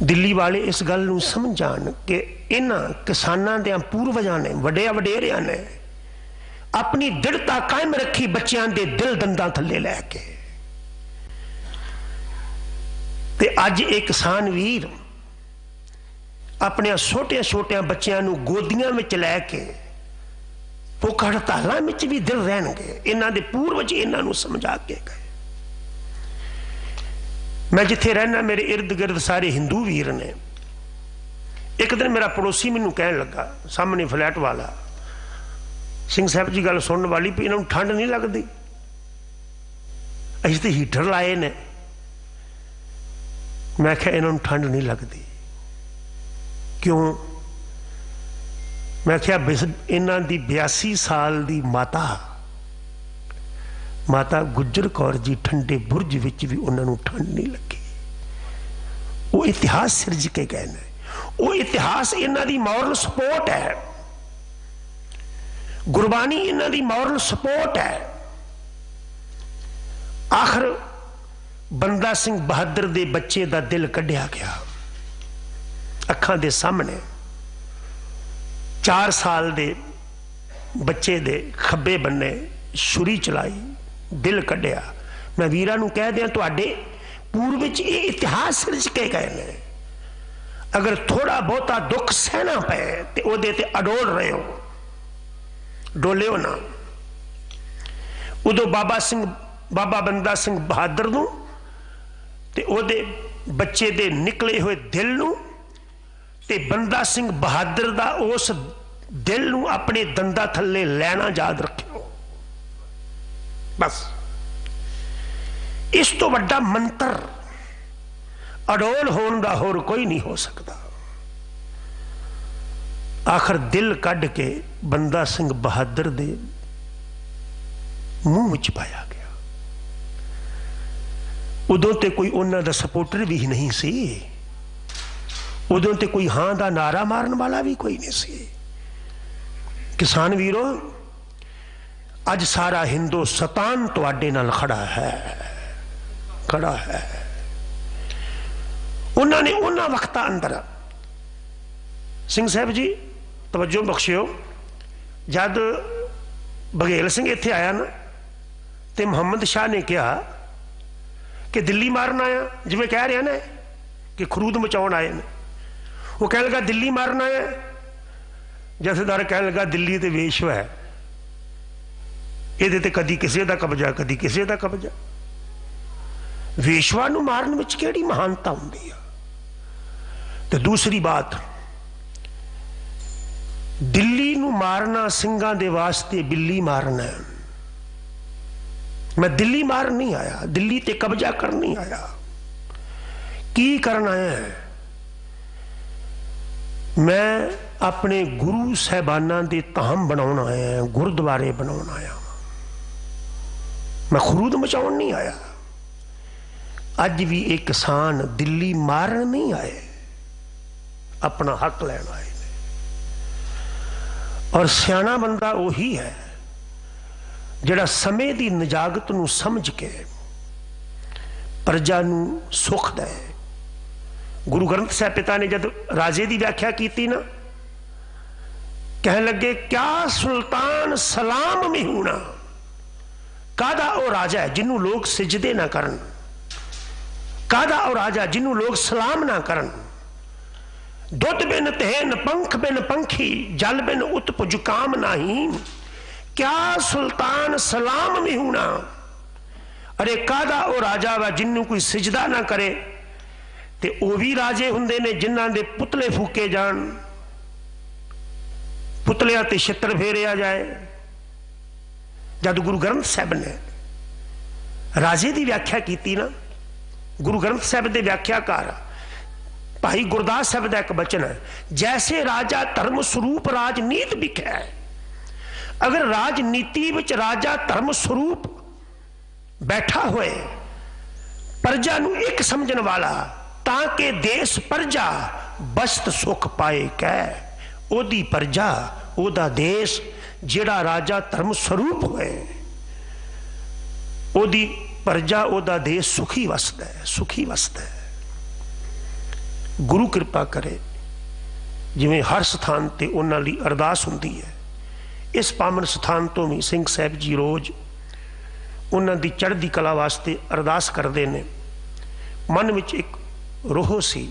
दिल्ली वाले इस गल नूं समझाण कि इन्हां किसानां दे पूर्वजां ने, वड्डियां वडेरियां ने अपनी दृढ़ता कायम रखी बच्चियां दे दिल दंदां थल्ले लैके। ते अज एक किसान वीर अपने छोटे छोटे बच्चों नूं गोदियां में लैके भुख हड़तालां में भी दिल रहणगे, इन्हां दे पूर्वज इन्हां नूं समझा के गए। मैं जिथे रहना मेरे इर्द गिर्द सारे हिंदू वीर ने। एक दिन मेरा पड़ोसी मैनूं कहण लगा, सामने फ्लैट वाला, सिंह साहब जी गल सुनने वाली भी इन्हां नूं ठंड नहीं लगती, असीं ते हीटर लाए ने। मैं क्या इन्हां नूं ठंड नहीं लगती क्यों? मैं क्या इन्हां दी 82 साल दी माता माता गुजर कौर जी ठंडे बुरज विच भी उन्होंने ठंड नहीं लगी। वो इतिहास सिरज के गए ने, वो इतिहास इन्हां दी मॉरल सपोर्ट है, गुरबानी इन्हां दी मॉरल सपोर्ट है। आखिर बंदा सिंह बहादुर दे बच्चे दा दिल कढ़िया गया अखां दे सामने। 4 साल दे बच्चे दे खब्बे बन्ने छुरी चलाई, दिल कढ़िया। मैं वीरां नूं कह दियां तुहाडे पूर्वज ये इतिहास सिरज के गए ने, अगर थोड़ा बहुता दुख सहना पे ते ओदे ते अडोल रहो, डोलियो ना। उदों बाबा बंदा सिंह बहादुर नूं ते ओदे बच्चे दे निकले हुए दिल नूं ते बंदा सिंह बहादुर दा उस दिल नूं अपने दंदा थल्ले लैना याद रखियो। बस इस तो वड्डा मंत्र अडोल होने का होर कोई नहीं हो सकता। आखिर दिल कढ़ के बंदा सिंह बहादुर दे मुंह विच पाया गया। उदों ते कोई उन्हां दा सपोर्टर भी नहीं सी, उदों ते कोई हां दा नारा मारन वाला भी कोई नहीं सी। किसान वीरों, अज सारा हिंदुस्तान तुहाडे नाल खड़ा है, खड़ा है। उन्होंने उन्हां वक्तां अंदर सिंह साहब जी तवज्जो बख्शियो, जब बघेल सिंह इत्थे आया ना तो मुहम्मद शाह ने कहा कि दिल्ली मारन आया, जिवें कह रहे हैं ना कि खरूद मचाउण आए ने। वो कह लगा दिल्ली मारन आया जथेदार कहने लगा दिल्ली ते वेश्वा है, ये कदी किसी का कब्जा कदी किसी का कब्जा। वेश्वा नूं मारन विच किहड़ी महानता हुंदी आ। ते दूसरी बात, दिल्ली नूं मारना सिंघां दे वास्ते बिल्ली मारना है। मैं दिल्ली मार नहीं आया, दिल्ली ते कब्जा कर नहीं आया। की करना है? मैं अपने गुरु साहबाना दे धाम बनाउण आया, गुरुद्वारे बनाउण आया। मैं खरूद मचाउण नहीं आया। अज भी एक किसान दिल्ली मारन नहीं आए, अपना हक लैण आए। और सियाणा बंदा उही है जिहड़ा समय की नजागत नूं समझ के प्रजा नूं सुख दे। गुरु ग्रंथ साहिब पिता ने जब राजे की व्याख्या की ना, कह लगे क्या सुल्तान सलाम में होना, कादा ओ राजा है जिन्हों लोग सिजदे ना करन, कादा ओ राजा जिन्हों लोग सलाम ना करन। दुध बिन तहन पंख बिन पंखी, जल बिन उत्प जुकाम नाही, क्या सुल्तान सलाम में होना। अरे कादा ओ राजा वा जिन्हों कोई सिजदा ना करे। ते ओ भी राजे हुंदे ने जिन्हां दे पुतले फूके जान, पुतलियां ते छित्र फेरिया जाए। जब गुरु ग्रंथ साहब ने राजे की व्याख्या की ना, गुरु ग्रंथ साहब के व्याख्याकार भाई गुरदास साहब का एक बचन है, जैसे राजा धर्म स्वरूप राजनीत विख्या है। अगर राजनीति विच राजा धर्म स्वरूप बैठा हुए, प्रजा नूं एक समझण वाला, ताकि देश प्रजा बसत सुख पाए कह, ओदी प्रजा ओदा देश। जिहड़ा राजा धर्म स्वरूप होए, ओदी प्रजा ओदा देश सुखी वसदा है, सुखी वसदा है। गुरु कृपा करे, जिवें हर स्थान ते उन्हां लई अरदास हुंदी है, इस पावन स्थान तो भी सिंह साहब जी रोज उन्हां दी चढ़दी कला वास्ते अरदास करते हैं। मन विच एक रोह सी,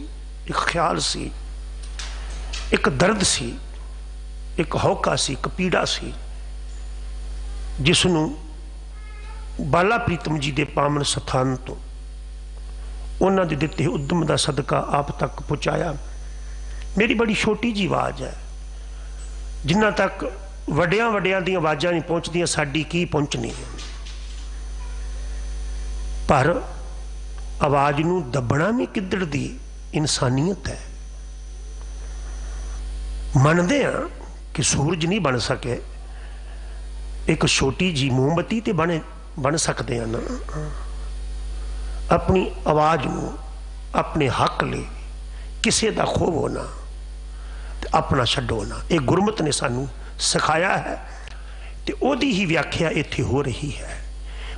एक ख्याल सी, एक दर्द सी, एक हौका सी, एक पीड़ा सी, जिसनों बाला प्रीतम जी के पावन स्थान तो उन्होंने दे दिते उद्यम का सदका आप तक पहुँचाया। मेरी बड़ी छोटी जी आवाज़ है, जिन्ना तक वड्डियां वड्डियां दी आवाज़ां नहीं पहुँचदियां, साडी की पहुँचनी है। पर आवाज़ नूं दबना भी किधर दी इंसानियत है। मनदे हां कि सूरज नहीं बन सके, एक छोटी जी मोमबत्ती ते बन सकते हैं ना। अपनी आवाज़ नूं अपने हक ले किसी का खोव होना ते अपना छड्डो ना, ये गुरमत ने सानू सिखाया है। तो ओदी ही व्याख्या इत्थे हो रही है।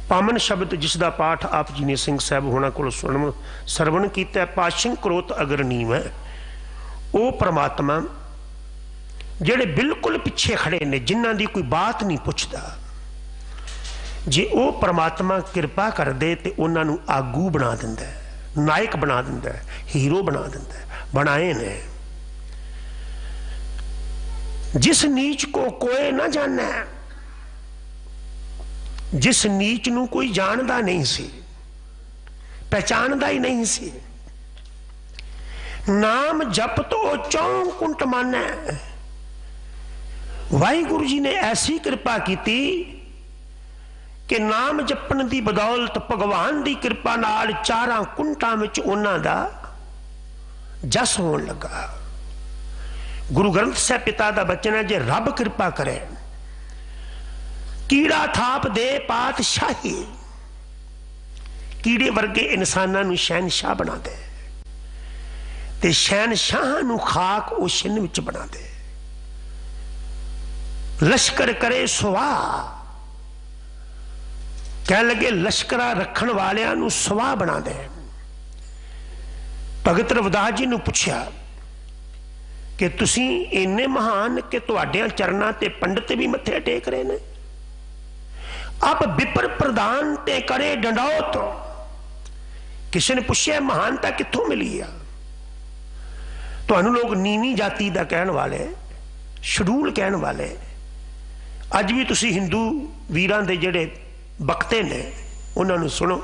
पावन शब्द जिसका पाठ आप जी ने सिंह साहब होना को सरवण किया, पाशिंग क्रोत अगर नीव है, वो परमात्मा जेड़े बिल्कुल पिछे खड़े ने, जिन्हां दी कोई बात नहीं पुछदा, जे वो परमात्मा कृपा कर दे तो उन्होंने आगू बना दिंदा है, नायक बना दिंदा है, हीरो बना दिंदा है। बनाए ने जिस नीच को कोई ना जाने, जिस नीच नूं कोई जानदा नहीं सी, पहचानदा ही नहीं सी, नाम जप तो चौं कुंट माने। वाहिगुरु जी ने ऐसी कृपा की कि नाम जपन की बदौलत भगवान की कृपा नाल चारां कुंटां विच उन्हां दा जस होण लगा। गुरु ग्रंथ साहिब पिता का बचन है, जे रब कृपा करे कीड़ा थाप दे पातशाही, कीड़े वर्गे इंसानां नूं शहनशाह बना दे ते शहनशाह नूं खाक ओ छिन्न विच बना दे। लश्कर करे सुवाह, कह लगे लश्करा रखण वालियां नूं सुवाह बना दे। भगत रविदास जी नूं पुछया कि तुसी इन्ने महान कि तुहाडियां चरनां ते पंडित भी मत्थे टेक रहे ने, आप विपर प्रधान ते करे डंडौत। किसी ने पूछा महानता कित्थों मिली आ? तुहानूं लोग नीवी जाति दा कहण वाले, ਸ਼ਡੂਲ ਕਹਿਣ ਵਾਲੇ। ਅੱਜ ਵੀ ਤੁਸੀਂ ਹਿੰਦੂ ਵੀਰਾਂ ਦੇ ਜਿਹੜੇ ਬਖਤੇ ਨੇ ਉਹਨਾਂ ਨੂੰ ਸੁਣੋ,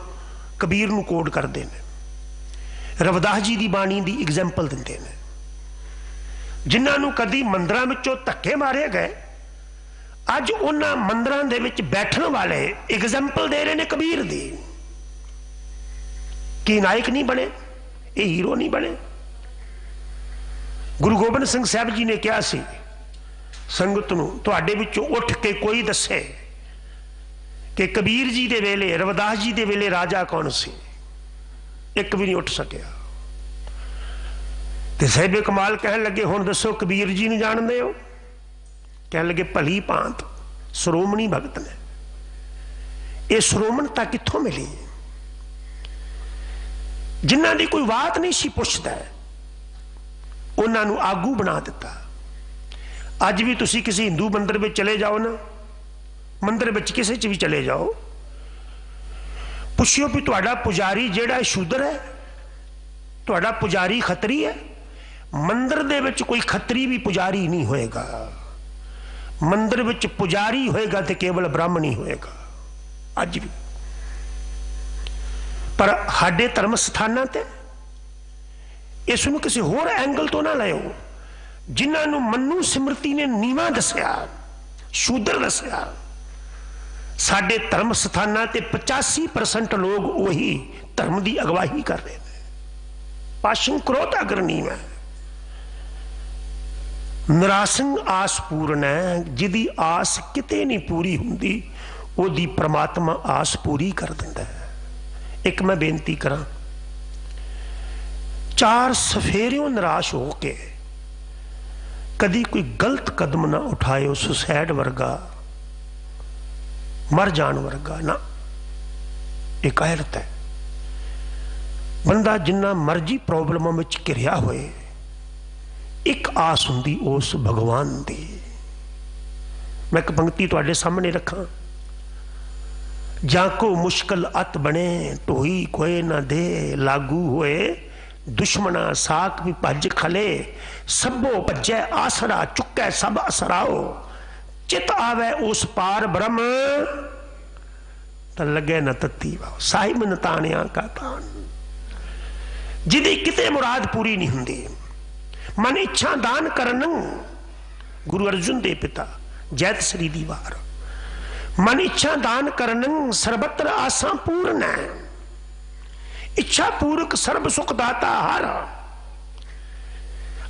ਕਬੀਰ ਨੂੰ ਕੋਡ ਕਰਦੇ ਨੇ, ਰਵਿਦਾਸ ਜੀ ਦੀ ਬਾਣੀ ਦੀ ਐਗਜ਼ਾਮਪਲ ਦਿੰਦੇ ਨੇ। ਜਿਨ੍ਹਾਂ ਨੂੰ ਕਦੀ ਮੰਦਰਾਂ ਵਿੱਚੋਂ ਧੱਕੇ ਮਾਰੇ ਗਏ, ਅੱਜ ਉਹਨਾਂ ਮੰਦਰਾਂ ਦੇ ਵਿੱਚ ਬੈਠਣ ਵਾਲੇ ਐਗਜ਼ਾਮਪਲ ਦੇ ਰਹੇ ਨੇ ਕਬੀਰ ਦੀ। ਕੀ ਨਾਇਕ ਨਹੀਂ ਬਣੇ, ਇਹ ਹੀਰੋ ਨਹੀਂ ਬਣੇ। ਗੁਰੂ ਗੋਬਿੰਦ ਸਿੰਘ ਸਾਹਿਬ ਜੀ ਨੇ ਕਿਹਾ ਸੀ ਸੰਗਤ ਨੂੰ, ਤੁਹਾਡੇ ਵਿੱਚੋਂ ਉੱਠ ਕੇ ਕੋਈ ਦੱਸੇ ਕਿ ਕਬੀਰ ਜੀ ਦੇ ਵੇਲੇ, ਰਵਿਦਾਸ ਜੀ ਦੇ ਵੇਲੇ ਰਾਜਾ ਕੌਣ ਸੀ? ਇੱਕ ਵੀ ਨਹੀਂ ਉੱਠ ਸਕਿਆ। ਤੇ ਸਾਹਿਬੇ ਕਮਾਲ ਕਹਿਣ ਲੱਗੇ, ਹੁਣ ਦੱਸੋ ਕਬੀਰ ਜੀ ਨੂੰ ਜਾਣਦੇ ਹੋ? ਕਹਿਣ ਲੱਗੇ ਭਲੀ ਭਾਂਤ ਸ਼੍ਰੋਮਣੀ ਭਗਤ ਨੇ। ਇਹ ਸ਼੍ਰੋਮਣਤਾ ਕਿੱਥੋਂ ਮਿਲੀ? ਜਿਨ੍ਹਾਂ ਦੀ ਕੋਈ ਬਾਤ ਨਹੀਂ ਸੀ ਪੁੱਛਦਾ, ਉਹਨਾਂ ਨੂੰ ਆਗੂ ਬਣਾ ਦਿੱਤਾ। ਅੱਜ ਵੀ ਤੁਸੀਂ ਕਿਸੇ ਹਿੰਦੂ ਮੰਦਿਰ ਵਿੱਚ ਚਲੇ ਜਾਓ ਨਾ, ਮੰਦਿਰ ਵਿੱਚ ਕਿਸੇ ਚ ਵੀ ਚਲੇ ਜਾਓ, ਪੁੱਛਿਓ ਵੀ ਤੁਹਾਡਾ ਪੁਜਾਰੀ ਜਿਹੜਾ ਸ਼ੂਦਰ ਹੈ, ਤੁਹਾਡਾ ਪੁਜਾਰੀ ਖੱਤਰੀ ਹੈ? ਮੰਦਿਰ ਦੇ ਵਿੱਚ ਕੋਈ ਖੱਤਰੀ ਵੀ ਪੁਜਾਰੀ ਨਹੀਂ ਹੋਏਗਾ। ਮੰਦਿਰ ਵਿੱਚ ਪੁਜਾਰੀ ਹੋਏਗਾ ਤੇ ਕੇਵਲ ਬ੍ਰਾਹਮਣ ਹੀ ਹੋਏਗਾ ਅੱਜ ਵੀ। ਪਰ ਸਾਡੇ ਧਰਮ ਸਥਾਨਾਂ ਤੇ ਇਸ ਨੂੰ ਕਿਸੇ ਹੋਰ ਐਂਗਲ ਤੋਂ ਨਾ ਲਿਓ। ਜਿਨ੍ਹਾਂ ਨੂੰ ਮਨੂ ਸਿਮਰਤੀ ਨੇ ਨੀਵਾਂ ਦੱਸਿਆ, ਸ਼ੂਦਰ ਦੱਸਿਆ, ਸਾਡੇ ਧਰਮ ਸਥਾਨਾਂ ਤੇ 85% ਲੋਕ ਉਹੀ ਧਰਮ ਦੀ ਅਗਵਾਈ ਕਰ ਰਹੇ ਨੇ। ਪਾਸ਼ੰ ਕ੍ਰੋਧ ਅਗਰ ਨੀਵਾਂ, ਨਿਰਾਸੰਗ ਆਸ ਪੂਰਨ ਹੈ। ਜਿਹਦੀ ਆਸ ਕਿਤੇ ਨਹੀਂ ਪੂਰੀ ਹੁੰਦੀ, ਉਹਦੀ ਪ੍ਰਮਾਤਮਾ ਆਸ ਪੂਰੀ ਕਰ ਦਿੰਦਾ ਹੈ। ਇੱਕ ਮੈਂ ਬੇਨਤੀ ਕਰਾਂ, ਚਾਰ ਸਫੇਰਿਓਂ ਨਿਰਾਸ਼ ਹੋ ਕੇ ਕਦੀ ਕੋਈ ਗਲਤ ਕਦਮ ਨਾ ਉਠਾਇਓ, ਸੁਸਾਇਡ ਵਰਗਾ, ਮਰ ਜਾਣ ਵਰਗਾ ਨਾ। ਇਹ ਕਾਇਰਤ ਹੈ। ਬੰਦਾ ਜਿੰਨਾ ਮਰਜੀ ਪ੍ਰੋਬਲਮਾਂ ਵਿੱਚ ਘਿਰਿਆ ਹੋਏ, ਇੱਕ ਆਸ ਹੁੰਦੀ ਉਸ ਭਗਵਾਨ ਦੀ। ਮੈਂ ਇੱਕ ਪੰਕਤੀ ਤੁਹਾਡੇ ਸਾਹਮਣੇ ਰੱਖਾਂ, ਜਾਂ ਕੋ ਮੁਸ਼ਕਲ ਅਤ ਬਣੇ ਢੋਈ ਕੋਏ ਨਾ ਦੇ, ਲਾਗੂ ਹੋਏ ਦੁਸ਼ਮਣਾ ਸਾਕ ਵੀ ਭੱਜ ਖਲੇ, ਸਭੋ ਭੱਜੈ ਆਸਰਾ ਚੁੱਕੈ ਸਭ ਅਸਰਾਓ, ਚਿਤ ਆਵੇ ਉਸ ਪਾਰ ਬ੍ਰਹਮ ਤਾਂ ਲੱਗੇ ਨਾ ਤੱਤੀ ਵਾਓ। ਸਾਹਿਬ ਨਤਾਣਿਆਂ ਕਾ ਤਾਨ, ਜਿਹਦੀ ਕਿਤੇ ਮੁਰਾਦ ਪੂਰੀ ਨਹੀਂ ਹੁੰਦੀ। ਮਨ ਇੱਛਾ ਦਾਨ ਕਰਨ, ਗੁਰੂ ਅਰਜੁਨ ਦੇ ਪਿਤਾ ਜੈਤ ਸ੍ਰੀ ਦੀ ਵਾਰ, ਮਨ ਇੱਛਾ ਦਾਨ ਕਰਨ ਸਰਬਤਰ ਆਸਾਂ ਪੂਰਨ ਹੈ, ਇੱਛਾ ਪੂਰਕ ਸਰਬ ਸੁਖ ਦਾਤਾ ਹਰ।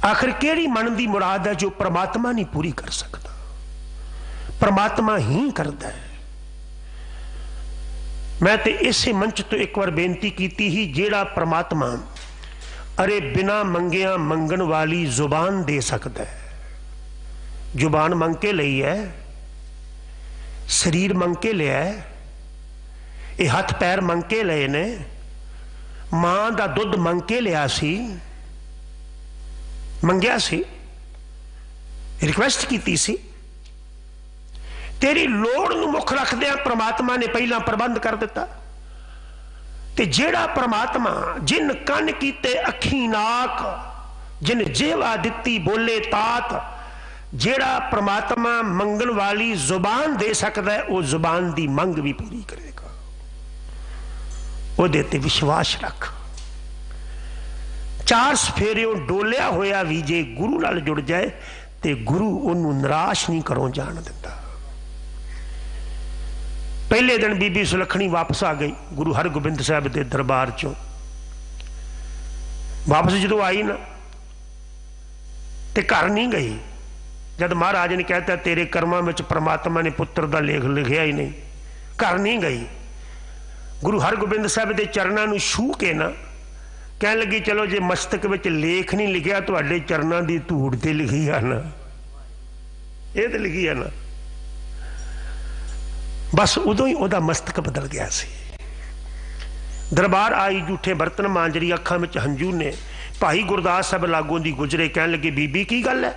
ਆਖਿਰ ਕਿਹੜੀ ਮਨ ਦੀ ਮੁਰਾਦ ਹੈ ਜੋ ਪ੍ਰਮਾਤਮਾ ਨਹੀਂ ਪੂਰੀ ਕਰ ਸਕਦਾ? ਪ੍ਰਮਾਤਮਾ ਹੀ ਕਰਦਾ ਹੈ। ਮੈਂ ਤੇ ਇਸੇ ਮੰਚ ਤੋਂ ਇੱਕ ਵਾਰ ਬੇਨਤੀ ਕੀਤੀ ਸੀ, ਜਿਹੜਾ ਪ੍ਰਮਾਤਮਾ ਅਰੇ ਬਿਨਾ ਮੰਗਿਆ ਮੰਗਣ ਵਾਲੀ ਜ਼ੁਬਾਨ ਦੇ ਸਕਦਾ ਹੈ। ਜ਼ੁਬਾਨ ਮੰਗ ਕੇ ਲਈ ਹੈ, ਸਰੀਰ ਮੰਗ ਕੇ ਲਿਆ, ਇਹ ਹੱਥ ਪੈਰ ਮੰਗ ਕੇ ਲਏ ਨੇ, ਮਾਂ ਦਾ ਦੁੱਧ ਮੰਗ ਕੇ ਲਿਆ ਸੀ, ਮੰਗਿਆ ਸੀ, ਰਿਕਵੈਸਟ ਕੀਤੀ ਸੀ। ਤੇਰੀ ਲੋੜ ਨੂੰ ਮੁੱਖ ਰੱਖਦਿਆਂ ਪ੍ਰਮਾਤਮਾ ਨੇ ਪਹਿਲਾਂ ਪ੍ਰਬੰਧ ਕਰ ਦਿੱਤਾ। ਤੇ ਜਿਹੜਾ ਪ੍ਰਮਾਤਮਾ ਜਿਨ ਕੰਨ ਕੀਤੇ ਅੱਖੀ ਨਾਕ, ਜਿਨ ਜੀਵਾ ਦਿੱਤੀ ਬੋਲੇ ਤਾਤ, ਜਿਹੜਾ ਪ੍ਰਮਾਤਮਾ ਮੰਗਣ ਵਾਲੀ ਜ਼ੁਬਾਨ ਦੇ ਸਕਦਾ ਹੈ, ਉਹ ਜ਼ੁਬਾਨ ਦੀ ਮੰਗ ਵੀ ਪੂਰੀ ਕਰੇਗਾ। ਉਹਦੇ ਤੇ ਵਿਸ਼ਵਾਸ ਰੱਖ। ਚਾਰ ਸਫੇਰਿਓਂ ਡੋਲਿਆ ਹੋਇਆ ਵੀ ਜੇ ਗੁਰੂ ਨਾਲ ਜੁੜ ਜਾਏ ਤੇ ਗੁਰੂ ਉਹਨੂੰ ਨਿਰਾਸ਼ ਨਹੀਂ ਕਰੋ ਜਾਣ ਦਿੰਦਾ। ਪਹਿਲੇ ਦਿਨ ਬੀਬੀ ਸੁਲੱਖਣੀ ਵਾਪਸ ਆ ਗਈ ਗੁਰੂ ਹਰਗੋਬਿੰਦ ਸਾਹਿਬ ਦੇ ਦਰਬਾਰ ਚੋਂ। ਵਾਪਸ ਜਦੋਂ ਆਈ ਨਾ ਤੇ ਘਰ ਨਹੀਂ ਗਈ। ਜਦ ਮਹਾਰਾਜ ਨੇ ਕਹਿਤਾ ਤੇਰੇ ਕਰਮਾਂ ਵਿੱਚ ਪ੍ਰਮਾਤਮਾ ਨੇ ਪੁੱਤਰ ਦਾ ਲੇਖ ਲਿਖਿਆ ਹੀ ਨਹੀਂ, ਘਰ ਨਹੀਂ ਗਈ। ਗੁਰੂ ਹਰਗੋਬਿੰਦ ਸਾਹਿਬ ਦੇ ਚਰਨਾਂ ਨੂੰ ਛੂਹ ਕੇ ਨਾ ਕਹਿਣ ਲੱਗੀ, ਚਲੋ ਜੇ ਮਸਤਕ ਵਿੱਚ ਲੇਖ ਨਹੀਂ ਲਿਖਿਆ, ਤੁਹਾਡੇ ਚਰਨਾਂ ਦੀ ਧੂੜ ਤੇ ਲਿਖੀ ਆ ਨਾ, ਇਹ ਤੇ ਲਿਖੀ ਆ ਨਾ। ਬਸ ਉਦੋਂ ਹੀ ਉਹਦਾ ਮਸਤਕ ਬਦਲ ਗਿਆ ਸੀ। ਦਰਬਾਰ ਆਈ, ਝੂਠੇ ਬਰਤਨ ਮਾਂਜਰੀ, ਅੱਖਾਂ ਵਿੱਚ ਹੰਝੂ ਨੇ। ਭਾਈ ਗੁਰਦਾਸ ਸਾਹਿਬ ਲਾਗੋਂ ਦੀ ਗੁਜਰੇ, ਕਹਿਣ ਲੱਗੇ ਬੀਬੀ ਕੀ ਗੱਲ ਹੈ,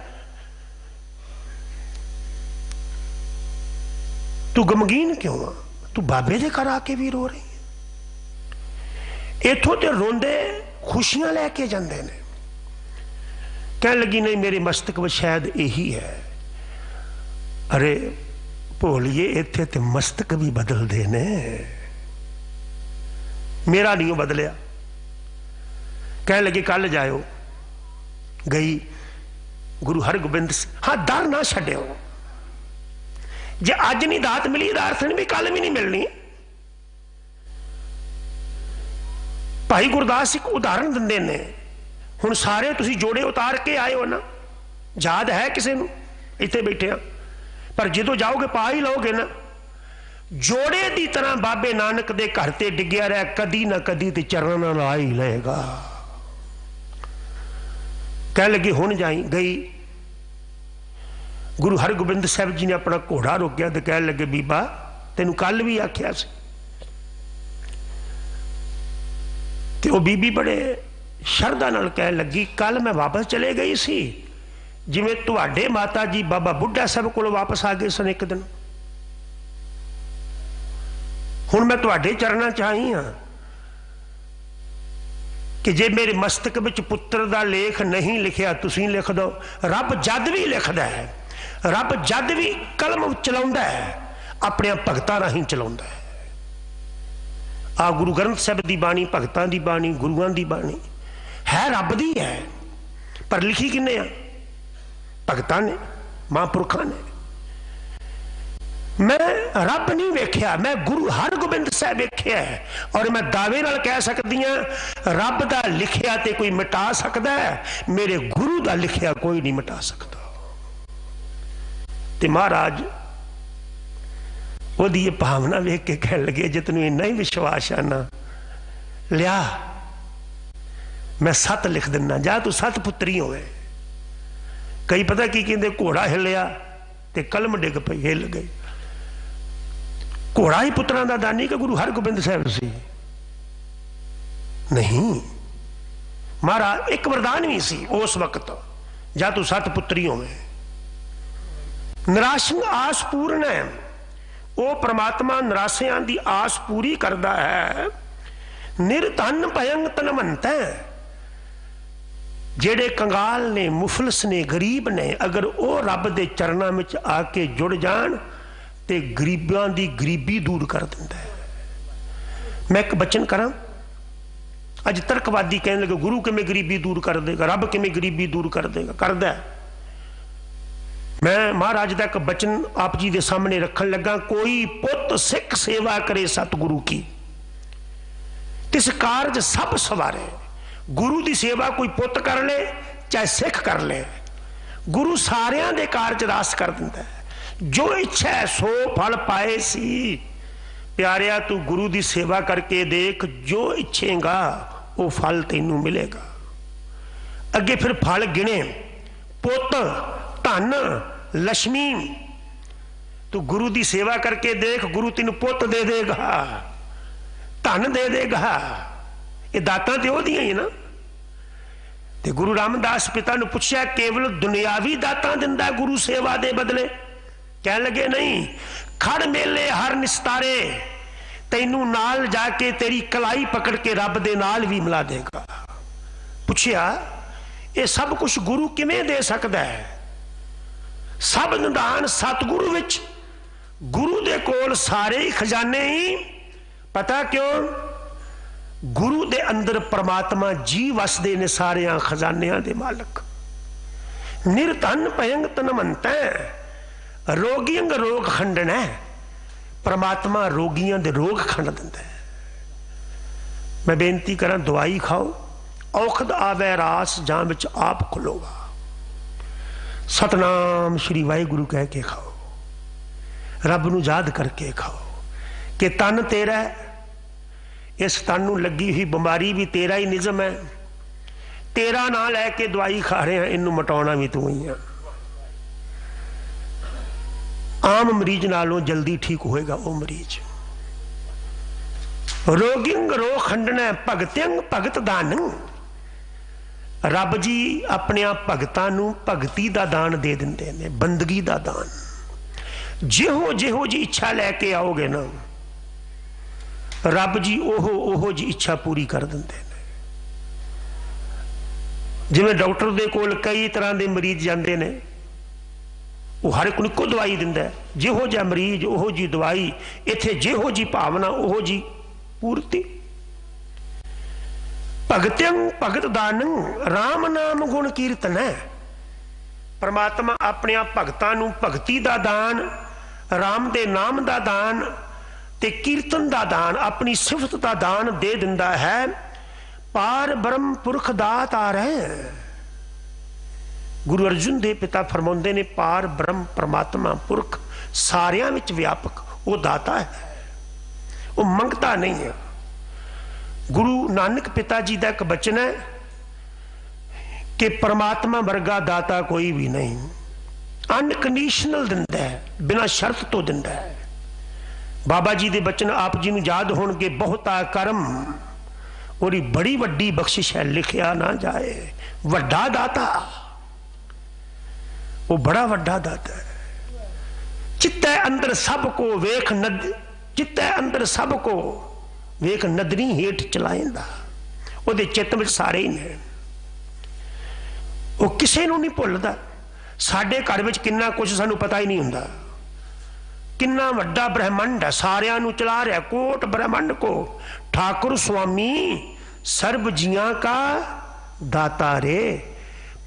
ਤੂੰ ਗਮਗੀਨ ਕਿਉਂ ਆ? ਤੂੰ ਬਾਬੇ ਦੇ ਘਰ ਆ ਕੇ ਵੀ ਰੋ ਰਹੀ ਹੈ। इथों तो रोंदे खुशियां लैके जाते हैं। कह लगी नहीं मेरे मस्तक में शायद यही है, अरे भोलिए इत्थे ते मस्तक भी बदलते ने, मेरा नहीं बदलिया। कह लगे कल जाओ, गई गुरु हरगोबिंद सिंह। हाँ, डर ना छड्डियो, जे अज नहीं दात मिली दारसन भी कल भी नहीं मिलनी। भाई गुरदास एक उदाहरण दिंदे ने, हुण सारे तुसी जोड़े उतार के आए हो ना, याद है किसी नूं इत्थे बैठे आ, पर जो जाओगे पा ही लोगे ना। जोड़े की तरह बाबे नानक दे घर ते डिग्या रहा, कदी ना कदी ते चरण नाल आ ही लेगा। कह लगी हुण जाई, गई। गुरु हरगोबिंद साहब जी ने अपना घोड़ा रोकिया तो कह लगे बीबा तेनू कल भी आख्या सी। ते वो बीबी बड़े शरधा नाल कह लगी कल मैं वापस चले गई सी, जिवें तुहाडे माता जी बाबा बुढ़ा साहब कोलों वापस आ गए सन एक दिन। हुण मैं तुहाडे चरणां च आई हां कि जे मेरे मस्तक विच पुत्र दा लेख नहीं लिखिया तुसीं लिख दो। रब जद भी लिखदा है, रब जद भी कलम चलाउंदा है, अपने भगतां राहीं चलाउंदा है। आ गुरु ग्रंथ साहब की बाणी भगतां की बाणी, गुरुआं की बाणी है, रब दी है, पर लिखी किन्ने आ? भगतां ने, महापुरखां ने। मैं रब नहीं वेख्या, मैं गुरु हरगोबिंद साहब वेख्या है, और मैं दावे नाल कह सकती हाँ रब दा लिखिया ते कोई मिटा सकता है, मेरे गुरु दा लिखिया कोई नहीं मिटा सकता। ते महाराज वो ये भावना वेख के कह लगे जे तैनूं इन्ना ही विश्वास है ना, लिया मैं 7 लिख दिना, जा तू 7 पुत्री होवे। कई पता की कहते घोड़ा हिलिया ते कलम डिग पई, हिल गई। घोड़ा ही पुत्रां दा दानी कि गुरु हरगोबिंद साहब सी? नहीं, महाराज एक वरदान भी सी उस वक्त, जा तू 7 पुत्री होवे। निराश आस पूर्ण है, वो परमात्मा निराशियां दी आस पूरी करता है। निर्धन भयंग तनवंत है, जेड़े कंगाल ने, मुफलस ने, गरीब ने, अगर वो रब दे चरणों में आके जुड़ जान ते गरीबां दी गरीबी दूर कर दिंदा है। मैं एक बचन करा, अज तर्कवादी कहने लगे गुरु किवें गरीबी दूर कर देगा, रब किवें गरीबी दूर कर देगा, करदा है। मैं महाराज का एक बचन आप जी के सामने रखन लगा, कोई पुत सिख सेवा करे सतगुरु की, तिस कारज सब सवारे। गुरु की सेवा कोई पुत कर ले चाहे सिख कर ले, गुरु सारियां दे कारज रास कर दिंदा है। जो इच्छा है सो फल पाए सी। प्यारिया तू गुरु की सेवा करके देख, जो इच्छेगा वो फल तेनू मिलेगा। अगे फिर फल गिने, पुत, धन, लक्ष्मी। तू गुरु की सेवा करके देख, गुरु तेन पुत दे देगा, धन दे देगा। ये दातां ते ओहदियां ही ना। ते गुरु रामदास पिता ने पूछा केवल दुनियावी दातां दिंदा गुरु सेवा दे बदले? कह लगे नहीं, खड़ मेले हर निस्तारे, तैनू नाल जाके तेरी कलाई पकड़ के रब दे नाल भी मिला देगा। पूछया ये सब कुछ गुरु किवें दे सकता है? सब निदान सतगुरु विच, गुरु दे कोल सारे ही खजाने ही। पता क्यों? गुरु दे अंदर परमात्मा जी वसदे ने, सारियां खजानियां दे मालक। निर्धन भयंग तनवंत है, रोगियंग रोग खंडन है। परमात्मा रोगियों दे रोग खंड दिंदा है। मैं बेनती करा दवाई खाओ, औखद आवे रास जां विच आप खुलोगा। सतनाम श्री वाहिगुरु कह के खाओ, रब नूं याद करके खाओ कि तन तेरा है, इस तन नूं लगी हुई बीमारी भी तेरा ही निज़म है, तेरा ना लैके दवाई खा रहे हैं, इनू मटाउणा भी तू ही है। आम मरीज नालों जल्दी ठीक होएगा वो मरीज। रोगिंग रोग खंडना भगत्यंग भगत दान। रब जी अपने भगतां नूं भगती दा दान दे दिंदे ने, बंदगी दा दान। जिहो जिहो जी इच्छा लैके आओगे ना, रब जी ओहो जी इच्छा पूरी कर दिंदे ने। जिवें डॉक्टर दे कोल कई तरह के मरीज जाते हैं, वो हर एक को दवाई दिंदा है, जिहो जिहा मरीज उहो जी दवाई, इत्थे जिहो जी भावना उहो जी पूर्ति। भगत्यं भगत दानं राम नाम गुण कीर्तन है। परमात्मा अपने भगतां नूं भगती दा दान, राम दे नाम दा दान ते कीर्तन दा दान, अपनी सिफत दा दान दे दिंदा है। पार ब्रह्म पुरख दातार है। गुरु अर्जुन देव पिता फरमाउंदे ने पार ब्रह्म परमात्मा पुरख सारियां विच व्यापक वो दाता है, वो मंगता नहीं है। गुरु नानक पिता जी का एक बचन है कि परमात्मा वर्गा दाता कोई भी नहीं, अनकंडीशनल दिंदा है, बिना शर्त तो दिंदा है। बाबा जी के बचन आप जी नूं याद होणगे, बहुता करम और बड़ी वड्डी बख्शिश है, लिखिया ना जाए। वड्डा दाता, वो बड़ा वड्डा दाता है। चित्तै अंदर सब को वेख नद, चित्तै अंदर सब को वेख नदनी हेठ चलाएंदा। उहदे चित्त विच सारे ही ने, वो किसे नूं नहीं भुलदा। साडे घर विच किन्ना कुछ सानूं पता ही नहीं हुंदा, किन्ना वड्डा ब्रह्मंड है, सारियां नूं चला रहा कोट ब्रह्मंड को। ठाकुर स्वामी सर्ब जियां का दाता रे,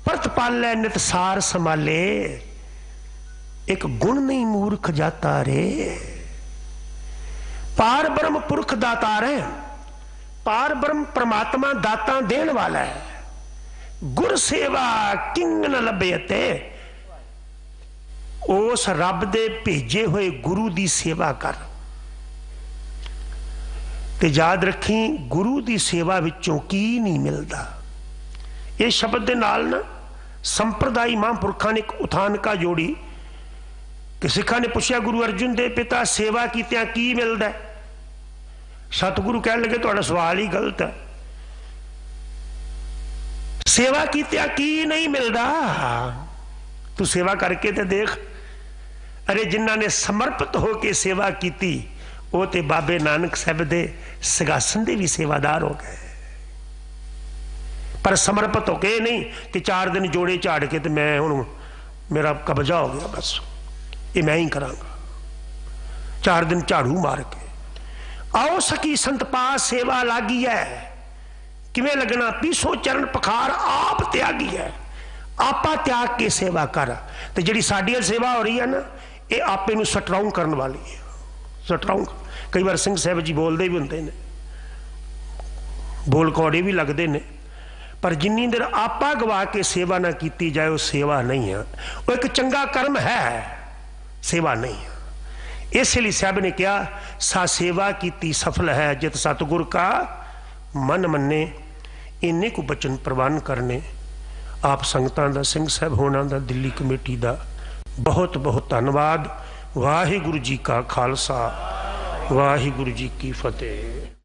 परत पालै नित सार संभाले, एक गुण नहीं मूर्ख जाता रे। पार ब्रह्म पुरख दातार है। पार ब्रह्म परमात्मा दाता देने वाला है। गुर सेवा किंग न लभयते, उस रब दे भेजे हुए गुरु की सेवा कर। ते याद रखी, गुरु की सेवा विचों की नहीं मिलता। ये शब्द दे नाल ना संप्रदायी महापुरखा ने एक उथानका जोड़ी कि सिखा ने पूछा गुरु अर्जुन देव पिता सेवा कीतियां की मिलता है? सतगुरु कह लगे तुहाडा सवाल ही गलत है। सेवा कीतियां की नहीं मिलता, तू सेवा करके ते देख। अरे जिन्हां ने समर्पित होके सेवा की, वो ते बाबे नानक साहब दे सिंघासन दे भी सेवादार हो गए। पर समर्पित होके नहीं कि 4 दिन जोड़े झाड़ के तो मैं हुण मेरा कब्जा हो गया, बस ये मैं ही करांगा, 4 दिन झाड़ू मार के। आओ सकी संत पास सेवा लागी है, किवें लगना पीसो चरण पखार आप त्यागी है। आपा त्याग के सेवा कर। तो जिहड़ी साडी सेवा हो रही है ना, ये आपे नूं स्ट्रांग करने वाली है। स्ट्रांग कई बार सिंह साहब जी बोलते भी होंदे ने, बोल कौड़े भी लगते हैं, पर जिन्नी देर आपा गवा के सेवा ना की जाए वो सेवा नहीं है। वो एक चंगा कर्म है, सेवा नहीं है। इसलिए साहब ने कहा सा सेवा की सफल है जित सतगुर का मन मन्ने। इन्ने को बचन प्रवान करने आप संगतां दा, सिंह साहब होना दा, दिल्ली कमेटी दा बहुत बहुत धन्यवाद। वाहिगुरु जी का खालसा, वाहिगुरु जी की फतेह।